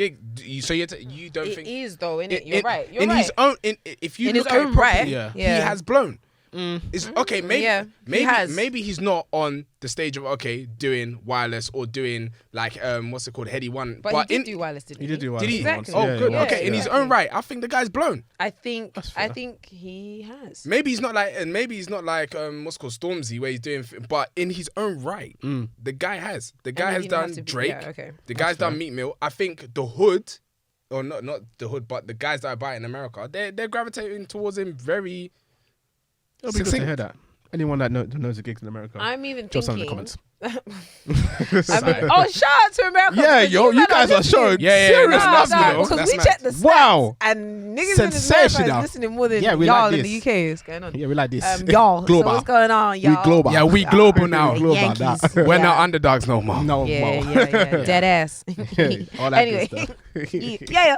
So you don't think it is though? You're right. You're right. His own, if you look at it properly, he has blown. It's okay. Maybe he's not on the stage of doing wireless or doing like what's it called, Heady One. But he did do wireless, didn't he? He did do wireless. Did he? Exactly. Oh, good. Okay, in his own right, I think the guy's blown. I think he has. Maybe he's not like what's it called, Stormzy, where he's doing, but in his own right, the guy has. The guy has done Drake. The guy's done Meek Mill. I think the hood, or not the hood, but the guys that are buying in America, they're gravitating towards him very. It'll be good to hear that. Anyone that knows the gigs in America, I'm even just thinking. in the comments. shout out to America. Yeah, yo, you guys are showing serious love, because we checked the stats. Wow. And niggas Sensational. in America is listening more than we y'all like in the UK. What's going on? Yeah, we like this. Y'all. Global. So what's going on, y'all? We global. Yeah, we global now. Yankees. We're not underdogs no more. No Yeah, more. dead ass. All that Anyway, good stuff.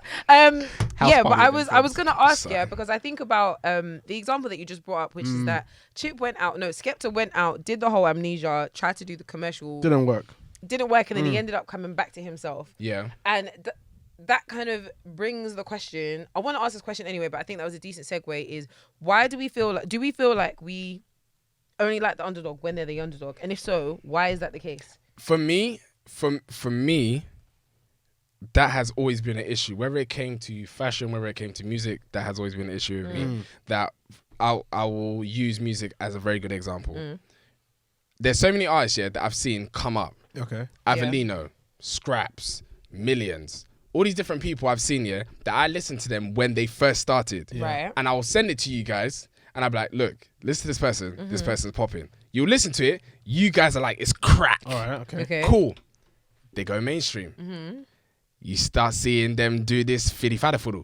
yeah. But I was gonna ask, Sorry. because I think about the example that you just brought up, which is that Skepta went out, did the whole amnesia, tried to do the commercial, Didn't work. and then he ended up coming back to himself. Yeah. And that kind of brings the question. I want to ask this question anyway, but I think that was a decent segue. Is why do we feel like we only like the underdog when they're the underdog? And if so, why is that the case? For me, that has always been an issue. Whether it came to fashion, whether it came to music, that has always been an issue with me. That I will use music as a very good example. There's so many artists that I've seen come up. Okay. Avelino, Scraps, Millions. All these different people I've seen that I listened to them when they first started. Right. And I will send it to you guys and I'll be like, look, listen to this person. This person's popping. You'll listen to it. You guys are like, it's crack. All right. Okay. Cool. They go mainstream. You start seeing them do this fidi fada fudu.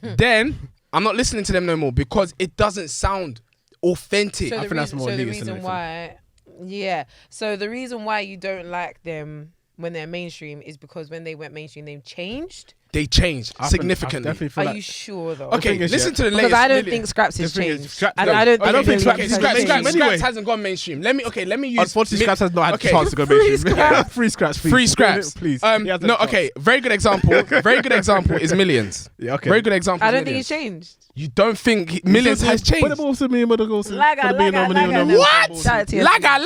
Then I'm not listening to them no more because it doesn't sound authentic. I think that's more the elitist, reason isn't it? why, so the reason why you don't like them when they're mainstream is because when they went mainstream, they changed. They changed significantly. definitely feel Are like you sure though? Okay, thing is, listen to the latest. Because I don't think Scraps has The thing is, changed. Scraps- And no, I don't think Scraps has has changed. changed. Anyway. Scraps hasn't gone mainstream. Let me use. Unfortunately, Scraps has not had Okay. a chance to go Free mainstream. Scraps. Free Scraps, please. Free Scraps. Please. No, okay. Very good example. Very good example is Millions. Yeah, okay. Very good example. I is don't think Millions. it's changed. You don't think Millions has changed? Laga.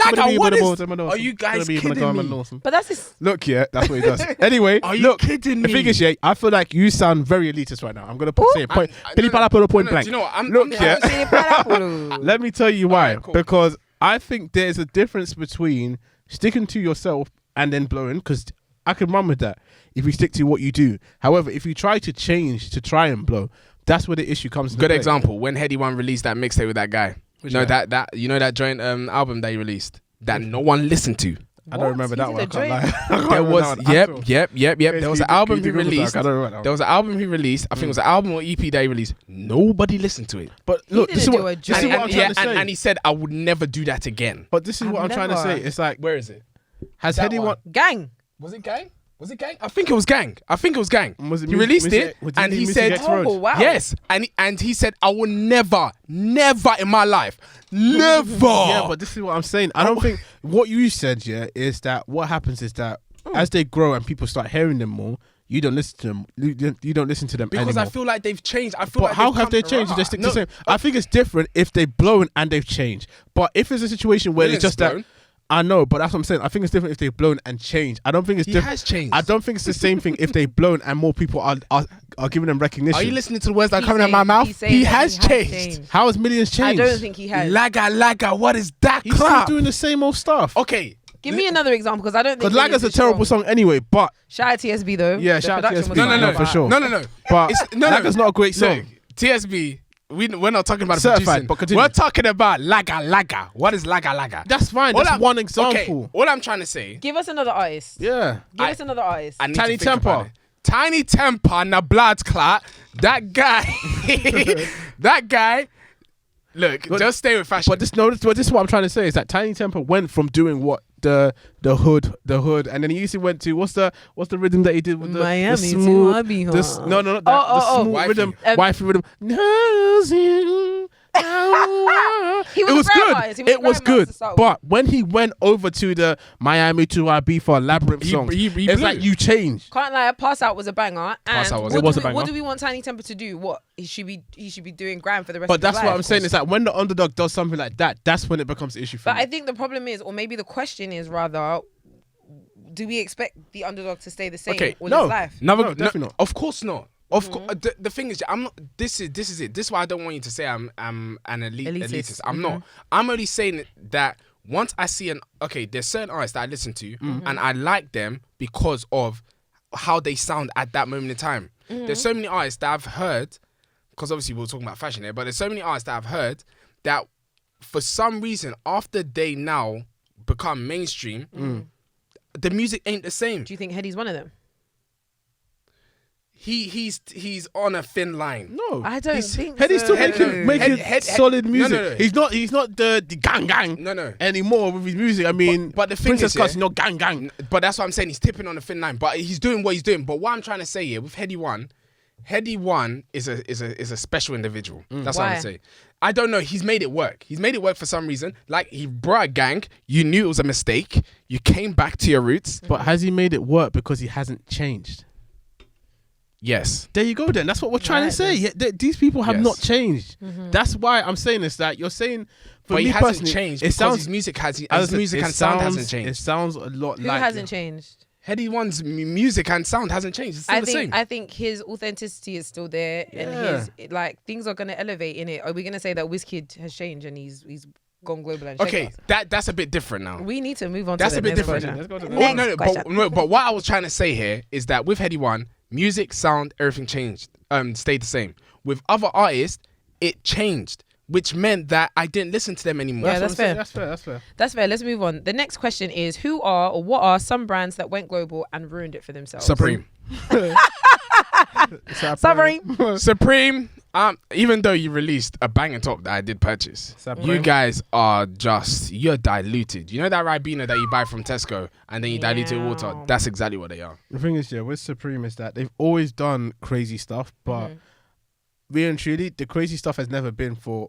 Laga. What is? Are you guys kidding me? But that's just, Look, yeah, that's what he does. Anyway, Are you look, kidding the me? thing is, yeah, I feel like you sound very elitist right now. I'm gonna say point. Pili pala polo point blank. Do you know what? Look, yeah. yeah. Let me tell you why. Alright, cool. Because I think there's a difference between sticking to yourself and then blowing. Because I can run with that if you stick to what you do. However, if you try to change to try and blow, that's where the issue comes. Good example. When Heady One released that mixtape with that guy. That joint album that he released that no one listened to. I don't remember that one. I can't lie. There was yep. There was an album he Can you released. I don't remember that There was an album he released. I think it was an album or EP that he released. Nobody listened to it. But look, this is didn't what do a I'm joint. trying to say. And he said, I would never do that again. But this is what I'm trying to say. It's like, Where is it? has That Heady one. One? Gang. Was it Gang? I think it was Gang. Was it He released Missy- it was and he Missy said, X Road? Oh, wow. yes. And he said, I will never in my life, never. Yeah, but this is what I'm saying. I don't think what you said, is that what happens is that as they grow and people start hearing them more, you don't listen to them. You don't listen to them because anymore. I feel like they've changed. I feel But like how they've have they come- changed? If they stick No, the same. I think it's different if they've blown and they've changed. But if it's a situation where Millions it's just that. blown. I know, but that's what I'm saying. I think it's different if they've blown and changed. I don't think it's He different. has changed. I don't think it's the same thing if they've blown and more people are giving them recognition. Are you listening to the words that are He's coming out of my saying- mouth? he's saying He that has changed. How has Millions I changed? don't think he has. Laga, what is that He's still crap? doing the same old stuff. Okay. Give me another example because I don't think. Because Laga's a terrible song anyway, but Shout out TSB though. Yeah, The shout out production TSB. was No, fire. for sure. No. but No. Laga's not a great song. Look, TSB, we're not talking about the Certified, producing. but continue. We're talking about Laga. What is Laga? That's fine. All That's I'm- one example. Okay, all I'm trying to say, Give us another artist. Yeah. Give us another artist. I need Tiny to think about Temper. it. Tiny Temper, na blood clot. That guy. Look, just stay with fashion. But this is what I'm trying to say is that Tiny Temper went from doing what the hood, and then he usually went to what's the rhythm that he did with the Miami the to smooth, Miami, huh? the smooth Wifey. rhythm, wifey rhythm. Knows you. He was It was a grime good. artist. He was a It was grime good. artist to start with. But when he went over to the Miami to Ibiza Labyrinth songs, he it's blew. like you changed. Can't lie, Pass Out was a banger. Pass Out was- It was a banger. What do we want Tiny Temper to do? What he should be doing grime for the rest But of his that's life. what I'm saying. Is that when the underdog does something like that, that's when it becomes an issue for But me. I think the problem is, or maybe the question is rather, do we expect the underdog to stay the same all no. his life? No, definitely not. Of course not. Of course, the thing is, I'm not. This is it. This is why I don't want you to say I'm an elitist. I'm not. I'm only saying that once I see there's certain artists that I listen to and I like them because of how they sound at that moment in time. There's so many artists that I've heard, because obviously we're talking about fashion here, but there's so many artists that I've heard that for some reason, after they now become mainstream, the music ain't the same. Do you think Heady's one of them? He's on a thin line. No, I don't think Heady's so. still making solid music. No. He's not the gang anymore with his music. I mean, but the thing Princess is, Cut's not gang. But that's what I'm saying. He's tipping on a thin line. But he's doing what he's doing. But what I'm trying to say here with Heady One is a special individual. That's what I'm saying. I don't know. He's made it work. He's made it work for some reason. Like, he brought a gang. You knew it was a mistake. You came back to your roots. But has he made it work because he hasn't changed? Yes. There you go then. That's what we're trying to say. These people have not changed. That's why I'm saying this. That you're saying, for me he hasn't personally, changed it because sounds, his music and sound hasn't changed. It sounds a lot Who like... hasn't changed? Heady One's music and sound hasn't changed. It's still the same. I think his authenticity is still there, and his things are gonna elevate in it. Are we gonna say that Wizkid has changed and he's gone global and okay, that's a bit different now. We need to move on. That's to a bit different. Let's go to the next question. But what I was trying to say here is that with Heady One, music, sound, everything changed. Stayed the same. With other artists, it changed, which meant that I didn't listen to them anymore. Yeah, that's fair. That's fair. Let's move on. The next question is: who are or what are some brands that went global and ruined it for themselves? Supreme. Supreme. Even though you released a banging top that I did purchase, you guys you're diluted. You know that Ribena that you buy from Tesco and then you dilute it with water? That's exactly what they are. The thing is, with Supreme is that they've always done crazy stuff, but really and truly, the crazy stuff has never been for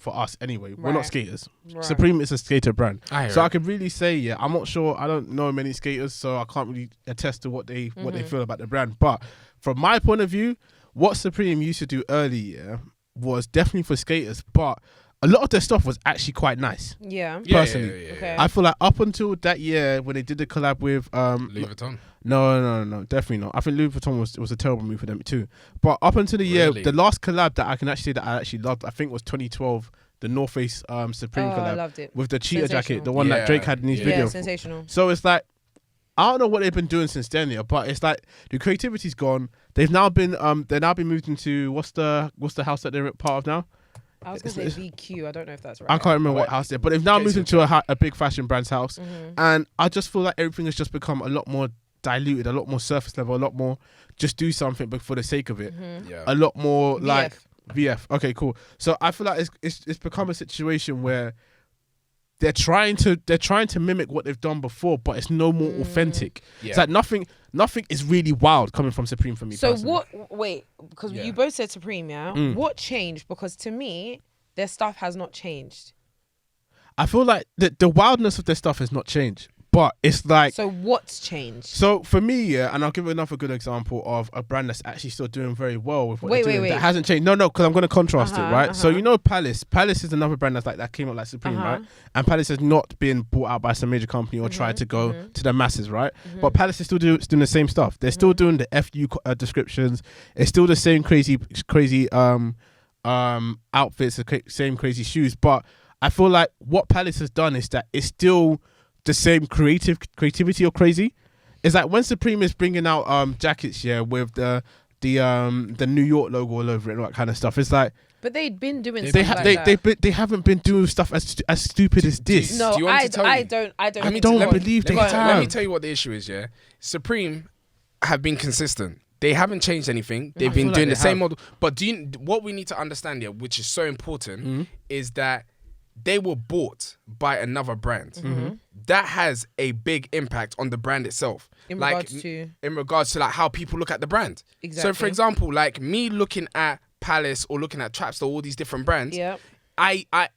us anyway. We're not skaters. Right. Supreme is a skater brand. I could really say, I'm not sure. I don't know many skaters, so I can't really attest to what they feel about the brand. But from my point of view, what Supreme used to do earlier was definitely for skaters, but a lot of their stuff was actually quite nice. Yeah. Personally. Yeah. Okay. I feel like up until that year when they did the collab with Louis Vuitton. No, definitely not. I think Louis Vuitton was a terrible move for them too. But up until the year, the last collab that I can actually say that I actually loved, I think was 2012, the North Face Supreme collab. I loved it. With the cheetah jacket, the one that Drake had in his video. Yeah, sensational. So it's like, I don't know what they've been doing since then, but it's like the creativity's gone. They've now been moved into what's the house that they're part of now? I was going to say VQ. I don't know if that's right. I can't remember what house they're, but they've now moved into a big fashion brand's house, and I just feel like everything has just become a lot more diluted, a lot more surface level, a lot more just do something but for the sake of it. A lot more like VF. Okay, cool. So I feel like it's become a situation where they're trying to mimic what they've done before, but it's no more authentic. Yeah. It's like nothing is really wild coming from Supreme for me. So personally. because you both said Supreme, what changed? Because to me, their stuff has not changed. I feel like the wildness of their stuff has not changed. But it's like... So what's changed? So for me, and I'll give another good example of a brand that's actually still doing very well with what they're doing. That hasn't changed. No, because I'm going to contrast it, right? So you know Palace. Palace is another brand that came up like Supreme, right? And Palace has not been bought out by some major company or tried to go to the masses, right? But Palace is still doing the same stuff. They're still doing the FU descriptions. It's still the same crazy outfits, the same crazy shoes. But I feel like what Palace has done is that it's still... the same creativity or crazy. It's like when Supreme is bringing out jackets with the New York logo all over it and all that kind of stuff. It's like, but they'd been doing stuff like that. They haven't been doing stuff as stupid as this. No, I don't believe they have. Let me tell you what the issue is. Supreme have been consistent. They haven't changed anything. They've been doing the same model. But what we need to understand here, which is so important, is that they were bought by another brand. That has a big impact on the brand itself. In regards to like how people look at the brand. Exactly. So for example, like me looking at Palace or looking at Trapster, all these different brands. I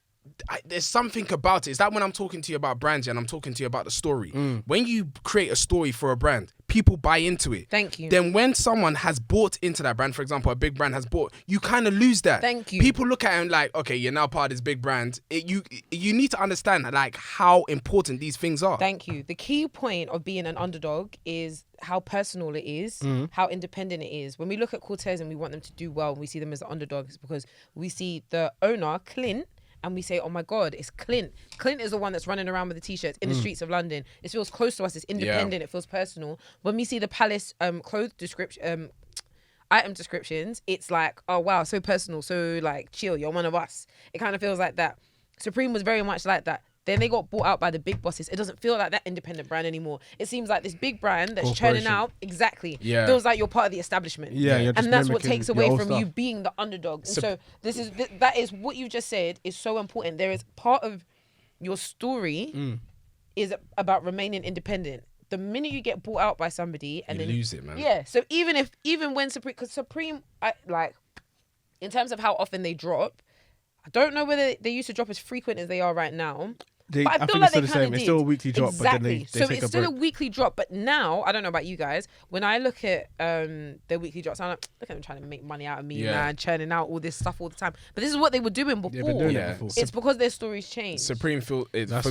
there's something about it. It's like when I'm talking to you about brands and I'm talking to you about the story. When you create a story for a brand, people buy into it. Thank you. Then when someone has bought into that brand, for example, a big brand has bought, you kind of lose that. Thank you. People look at it and like, okay, you're now part of this big brand. You need to understand like how important these things are. Thank you. The key point of being an underdog is how personal it is, how independent it is. When we look at Corteiz and we want them to do well and we see them as underdogs because we see the owner, Clint, and we say, oh my God, it's Clint. Clint is the one that's running around with the t-shirts in the streets of London. It feels close to us. It's independent. It feels personal. When we see the Palace clothes description, item descriptions, it's like, oh wow, so personal, so like chill. You're one of us. It kind of feels like that. Supreme was very much like that. Then they got bought out by the big bosses. It doesn't feel like that independent brand anymore. It seems like this big brand that's churning out. Exactly. Yeah. Feels like you're part of the establishment. Yeah. You're just and that's what takes away from stuff. you being the underdog. So that is what you just said is so important. There is part of your story is about remaining independent. The minute you get bought out by somebody and you then lose it, man. Yeah. So even when Supreme, because Supreme, in terms of how often they drop, I don't know whether they used to drop as frequent as they are right now. But I feel like they kind of did. It's still a weekly drop, exactly. but then they so take it's still a weekly drop. But now, I don't know about you guys, when I look at their weekly drops, I'm like, look at them trying to make money out of me, man, churning out all this stuff all the time. But this is what they were doing before. Before. It's because their stories changed. Supreme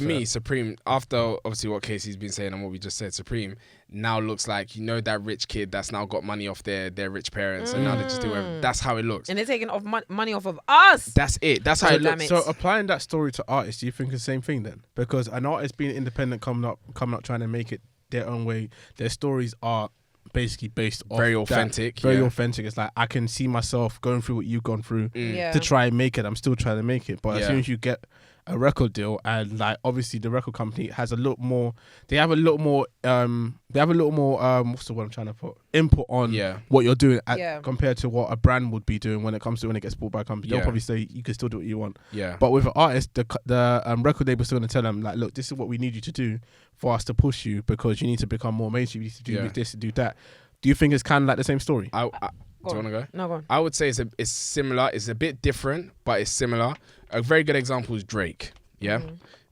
me, Supreme, after obviously what Kesi's been saying and what we just said, Supreme now looks like, that rich kid that's now got money off their rich parents and now they just do everything. That's how it looks. And they're taking off money off of us. That's it. That's how it looks. So applying that story to artists, do you think it's the same thing then? Because an artist being independent, coming up trying to make it their own way, their stories are basically based off very authentic. Very authentic. It's like, I can see myself going through what you've gone through to try and make it. I'm still trying to make it. But as soon as you get a record deal, and like obviously the record company has a lot more, they have a lot more what's the word I'm trying to put, input on what you're doing compared to what a brand would be doing when it gets bought by a company. They'll probably say you can still do what you want. But with an artist, the record label's still going to tell them like, look, this is what we need you to do for us to push you, because you need to become more mainstream, you need to do this, do that. Do you think it's kind of like the same story? Do you want to go? No, go on. I would say it's similar. It's a bit different, but it's similar. A very good example is Drake. Yeah,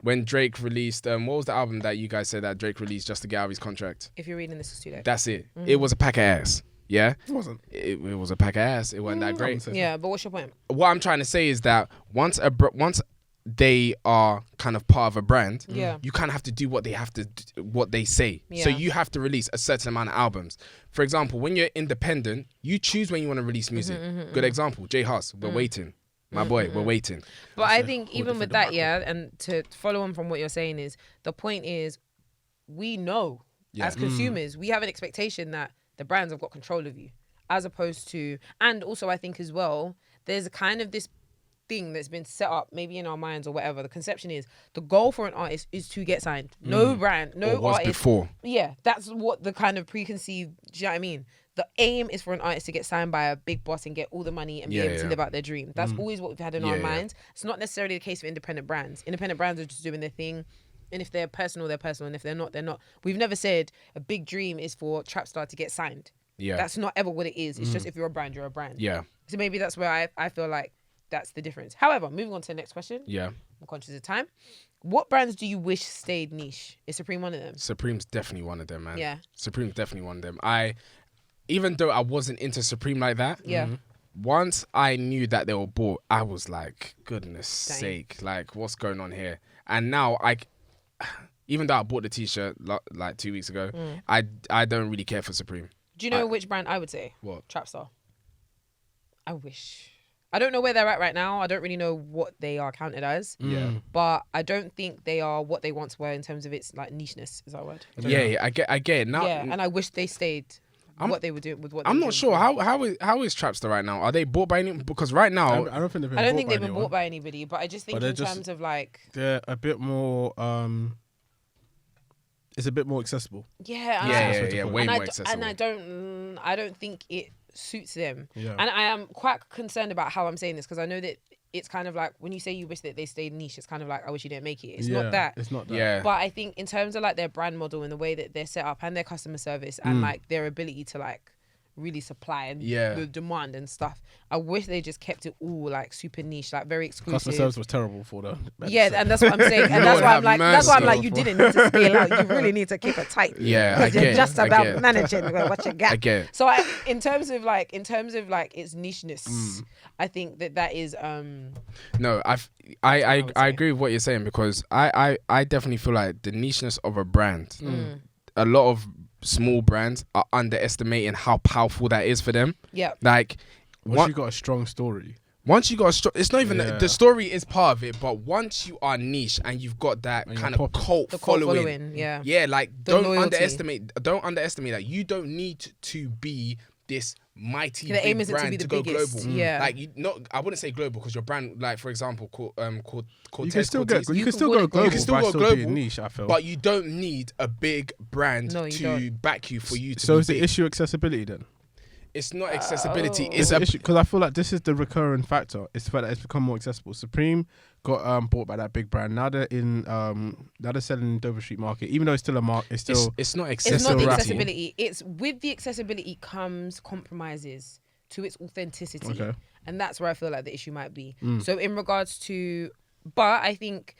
when Drake released, what was the album that you guys said that Drake released just to get out of his contract? If you're reading this, it's too late. That's it. It was a pack of ass. Yeah, it wasn't. It was a pack of ass. It wasn't that great. Yeah, but what's your point? What I'm trying to say is that once they are kind of part of a brand, you kind of have to do what they say. So you have to release a certain amount of albums. For example, when you're independent, you choose when you want to release music. Good example, J Hus, we're waiting. My boy, we're waiting. But I think even with that, and to follow on from what you're saying is, the point is, we know as consumers, we have an expectation that the brands have got control of you, as opposed to, and also I think as well, there's kind of this thing that's been set up maybe in our minds or whatever. The conception is the goal for an artist is to get signed. No brand, no artist. Before. Yeah, that's what the kind of preconceived, do you know what I mean? The aim is for an artist to get signed by a big boss and get all the money and be able to live out their dream. That's always what we've had in our minds. It's not necessarily the case for independent brands. Independent brands are just doing their thing. And if they're personal, they're personal. And if they're not, they're not. We've never said a big dream is for Trapstar to get signed. Yeah. That's not ever what it is. It's just if you're a brand, you're a brand. Yeah. So maybe that's where I feel like that's the difference. However, moving on to the next question. Yeah. I'm conscious of time. What brands do you wish stayed niche? Is Supreme one of them? Supreme's definitely one of them, man. Yeah. Supreme's definitely one of them. Even though I wasn't into Supreme like that, once I knew that they were bought, I was like, goodness sake, like what's going on here? And now even though I bought the t-shirt like 2 weeks ago, I don't really care for Supreme. Do you know which brand I would say? What? Trapstar. I wish. I don't know where they're at right now. I don't really know what they are counted as. Yeah. But I don't think they are what they once were in terms of its like nicheness, is that a word? Yeah, I get it. Now, and I wish they stayed what they were doing with what I'm not sure. How is Trapstar right now? Are they bought by any? Because right now I don't think they've been bought by anybody, but I just think in terms of like they're a bit more it's a bit more accessible. Yeah, way more accessible. And I don't think it suits them. Yeah. And I am quite concerned about how I'm saying this, because I know that it's kind of like when you say you wish that they stayed niche, it's kind of like I wish you didn't make it. It's not that. It's not that. Yeah. But I think in terms of like their brand model and the way that they're set up and their customer service and like their ability to like really supply and the demand and stuff, I wish they just kept it all like super niche, like very exclusive. Customer service was terrible for them. Yeah, and that's what I'm saying. And that's why I'm like, you didn't need to scale out. You really need to keep it tight. Yeah, because you're just about managing what you got. Again. So in terms of like its nicheness, I think that is no, I agree with what you're saying, because I definitely feel like the nicheness of a brand, a lot of small brands are underestimating how powerful that is for them. Yeah. Like once you got a strong story. It's not even the story is part of it, but once you are niche and you've got that kind of cult following, like don't underestimate that. You don't need to be this mighty They're big aiming brand to be the go biggest. global. Yeah. Like I wouldn't say global because your brand, like for example, Corteiz. You can still Corteiz, you can still go global. You can still by go global, being niche. I feel. but you don't need a big brand No, to back you for you to. So be is the big. issue accessibility then? It's not accessibility. It's an issue because I feel like this is the recurring factor. It's the fact that it's become more accessible. Supreme got bought by that big brand. Now they're in now they're selling in Dover Street Market. Even though it's still a it's still it's not It's accessible. not the accessibility. It's with the accessibility comes compromises to its authenticity. Okay. And that's where I feel like the issue might be. So in regards to, but I think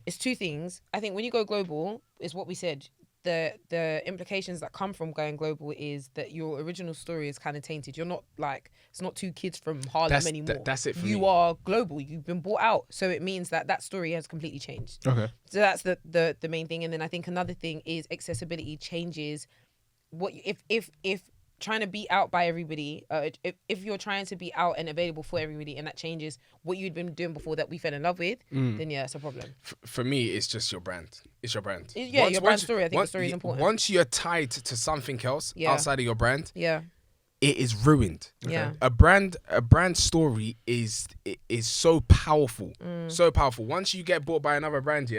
it's two things. I think when you go global, is what we said. The implications that come from going global is that your original story is kind of tainted. You're not like, it's not two kids from Harlem anymore. That's it for me. You are global. You've been bought out. So it means that story has completely changed. okay. So that's the main thing. And then I think another thing is accessibility changes what if trying to be out by everybody, if you're trying to be out and available for everybody, and that changes what you'd been doing before that we fell in love with, then yeah, it's a problem. For me, it's just your brand. It's your brand. Your brand story. I think the story is important. Once you're tied to something else outside of your brand, it is ruined. Okay. Yeah. A brand story is so powerful, so powerful. Once you get bought by another brand,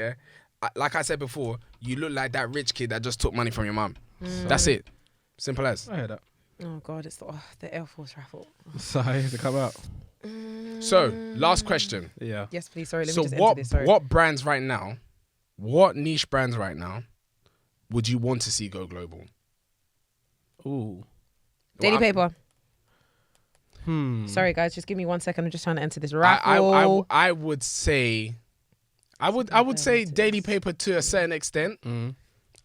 like I said before, you look like that rich kid that just took money from your mum. That's it. Simple as. I heard that. Oh God, it's the Air Force raffle. Sorry to come out. So, last question. Yeah. Yes, please. Sorry, let So me just enter this. Sorry. what brands right now, what niche brands right now, would you want to see go global? Ooh. Daily Paper. Sorry, guys, just give me 1 second. I'm just trying to enter this raffle. I would say, I would say Daily Paper to a certain extent.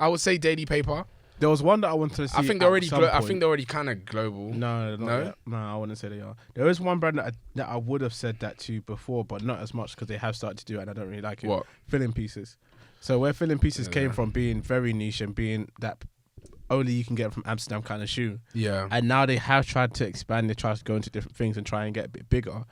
I would say Daily Paper. There was one that I wanted to see. I think they're already kind of global. No, I wouldn't say they are. There is one brand that I would have said that to before, but not as much because they have started to do it, and I don't really like it. What? Filling pieces. So where filling pieces came from being very niche and being that only you can get from Amsterdam kind of shoe. Yeah. And now they have tried to expand. They tried to go into different things and try and get a bit bigger.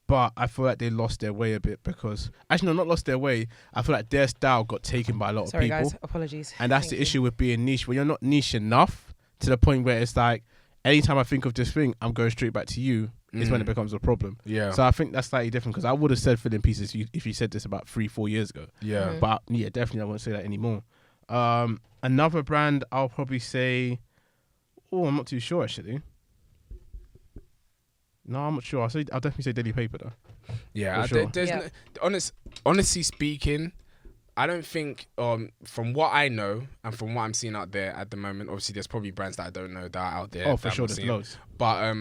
But I feel like they lost their way a bit because... Actually, no, not lost their way. I feel like their style got taken by a lot of people. Sorry, guys. Apologies. And that's the issue with being niche. When you're not niche enough to the point where it's like, anytime I think of this thing, I'm going straight back to you, is when it becomes a problem. Yeah. So I think that's slightly different because I would have said filling pieces if you said this about 3-4 years ago. Yeah. But yeah, definitely I won't say that anymore. Another brand, I'll probably say... Oh, I'm not too sure, actually. No, I'm not sure. I'll definitely say Daily Paper though. Yeah, sure. Honestly speaking, I don't think from what I know and from what I'm seeing out there at the moment, obviously there's probably brands that I don't know that are out there. Oh, for sure, there's loads. But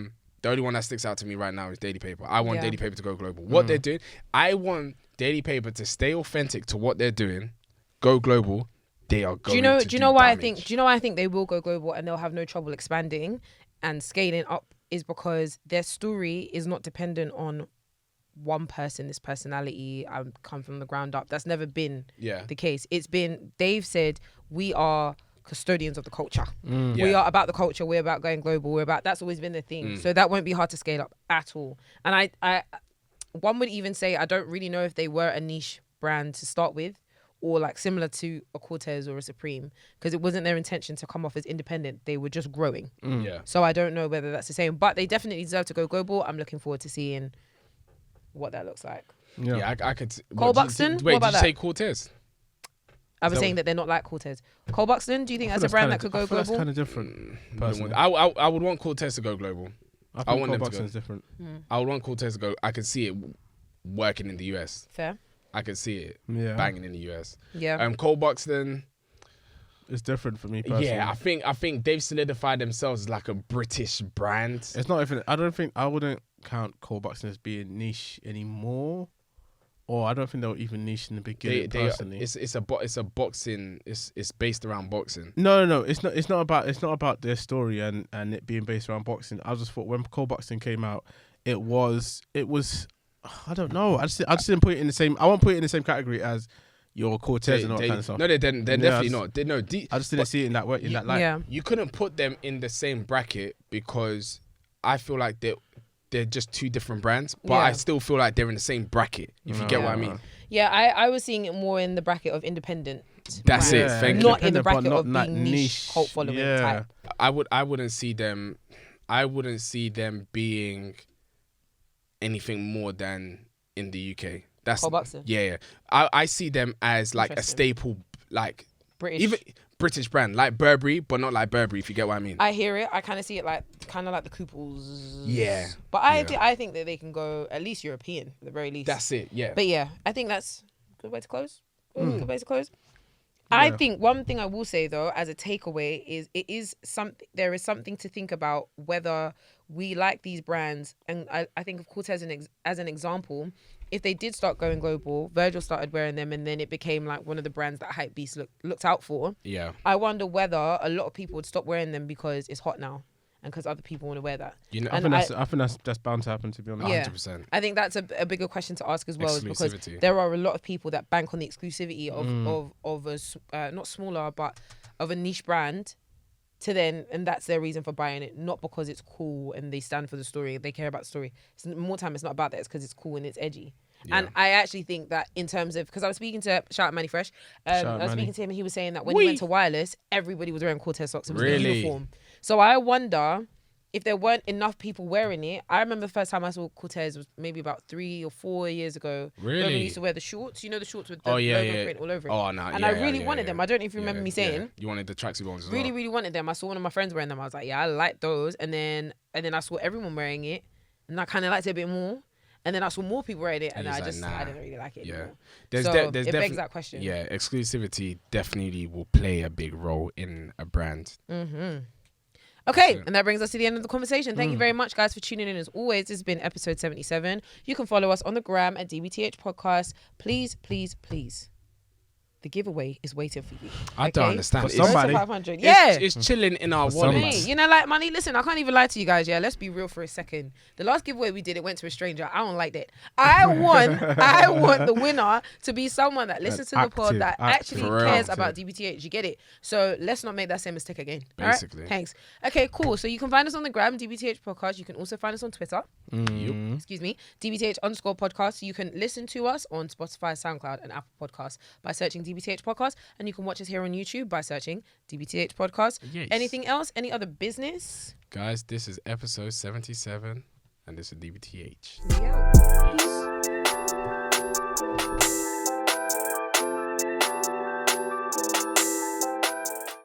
the only one that sticks out to me right now is Daily Paper. I want Daily Paper to go global. What they're doing, I want Daily Paper to stay authentic to what they're doing, go global. They are going. Do you know why I think they will go global and they'll have no trouble expanding and scaling up? Is because their story is not dependent on one person, this personality, I've come from the ground up. That's never been the case. It's been, they've said, we are custodians of the culture. We are about the culture. We're about going global. That's always been the thing. So that won't be hard to scale up at all. And I one would even say, I don't really know if they were a niche brand to start with, or like similar to a Corteiz or a Supreme, because it wasn't their intention to come off as independent. They were just growing. So I don't know whether that's the same, but they definitely deserve to go global. I'm looking forward to seeing what that looks like. Yeah, I could. Cole Buxton? Wait, what about did you say Corteiz? I was saying that they're not like Corteiz. Cole Buxton, do you think that's a brand that could go global? That's kind of different. Personally. I would want Corteiz to go global. I want them to go. Different. I would want Corteiz to go. I could see it working in the US. Fair. I could see it banging in the US. Yeah. Cole Buxton. It's different for me personally. Yeah, I think they've solidified themselves as like a British brand. It's not even. I wouldn't count Cole Buxton as being niche anymore, or I don't think they were even niche in the beginning. Personally, it's a boxing. It's based around boxing. No. It's not about their story and it being based around boxing. I just thought when Cole Buxton came out, it was. I don't know. I just didn't put it in the same. I won't put it in the same category as your Corteiz and all that kind of stuff. No, they're definitely not. I just didn't see it in that way. In that light. Yeah. You couldn't put them in the same bracket because I feel like they're just two different brands. But I still feel like they're in the same bracket. If you get what I mean. Yeah, I was seeing it more in the bracket of independent. That's it. Thank you. Not in the bracket of being niche cult following type. I wouldn't see them. I wouldn't see them being anything more than in the UK. That's yeah. I see them as like a staple, like British. Even British brand, like Burberry, but not like Burberry, if you get what I mean. I hear it. I kind of see it like the Couples. Yeah. But I think that they can go at least European, at the very least. That's it, yeah. But yeah, I think that's a good way to close. Good way to close. I think one thing I will say though, as a takeaway, is there is something to think about whether we like these brands. And I think of Corteiz as an example, if they did start going global, Virgil started wearing them and then it became like one of the brands that Hypebeast looked out for. Yeah. I wonder whether a lot of people would stop wearing them because it's hot now and because other people want to wear that. You know, I think that's bound to happen, to be honest. Yeah. 100%. I think that's a bigger question to ask as well, is because there are a lot of people that bank on the exclusivity of a not smaller, but of a niche brand to then, and that's their reason for buying it, not because it's cool and they stand for the story, they care about the story. More time it's not about that, it's because it's cool and it's edgy. Yeah. And I actually think that in terms of, because I was speaking to, shout out Manny Fresh, I was speaking to him and he was saying that when he went to Wireless, everybody was wearing Corteiz socks. It was the uniform. So I wonder if there weren't enough people wearing it. I remember the first time I saw Corteiz was maybe about 3 or 4 years ago. Really? When we used to wear the shorts. You know the shorts with the logo print all over it. Oh, no. And I really wanted them. I don't know if you remember me saying. Yeah. You wanted the tracksuit ones as really wanted them. I saw one of my friends wearing them. I was like, yeah, I like those. And then I saw everyone wearing it. And I kind of liked it a bit more. And then I saw more people wearing it. And I didn't really like it anymore. There's it begs that question. Yeah, exclusivity definitely will play a big role in a brand. Mm-hmm. Okay, and that brings us to the end of the conversation. Thank you very much, guys, for tuning in. As always, this has been episode 77. You can follow us on the gram at DBTHPodcast. Please, please, please. The giveaway is waiting for you. I don't understand. For somebody. 500. Yeah. It's chilling in our wallet. You know, like, money, listen, I can't even lie to you guys, yeah? Let's be real for a second. The last giveaway we did, it went to a stranger. I don't like that. I want the winner to be someone that listens to the pod, that actually cares about DBTH. You get it? So let's not make that same mistake again. Basically. All right? Thanks. Okay, cool. So you can find us on the gram, DBTH Podcast. You can also find us on Twitter. Excuse me. DBTH_podcast. You can listen to us on Spotify, SoundCloud, and Apple Podcasts by searching DBTH Podcast, and you can watch us here on YouTube by searching DBTH Podcast. Yes. Anything else? Any other business? Guys, this is episode 77, and this is DBTH. Yeah. Peace.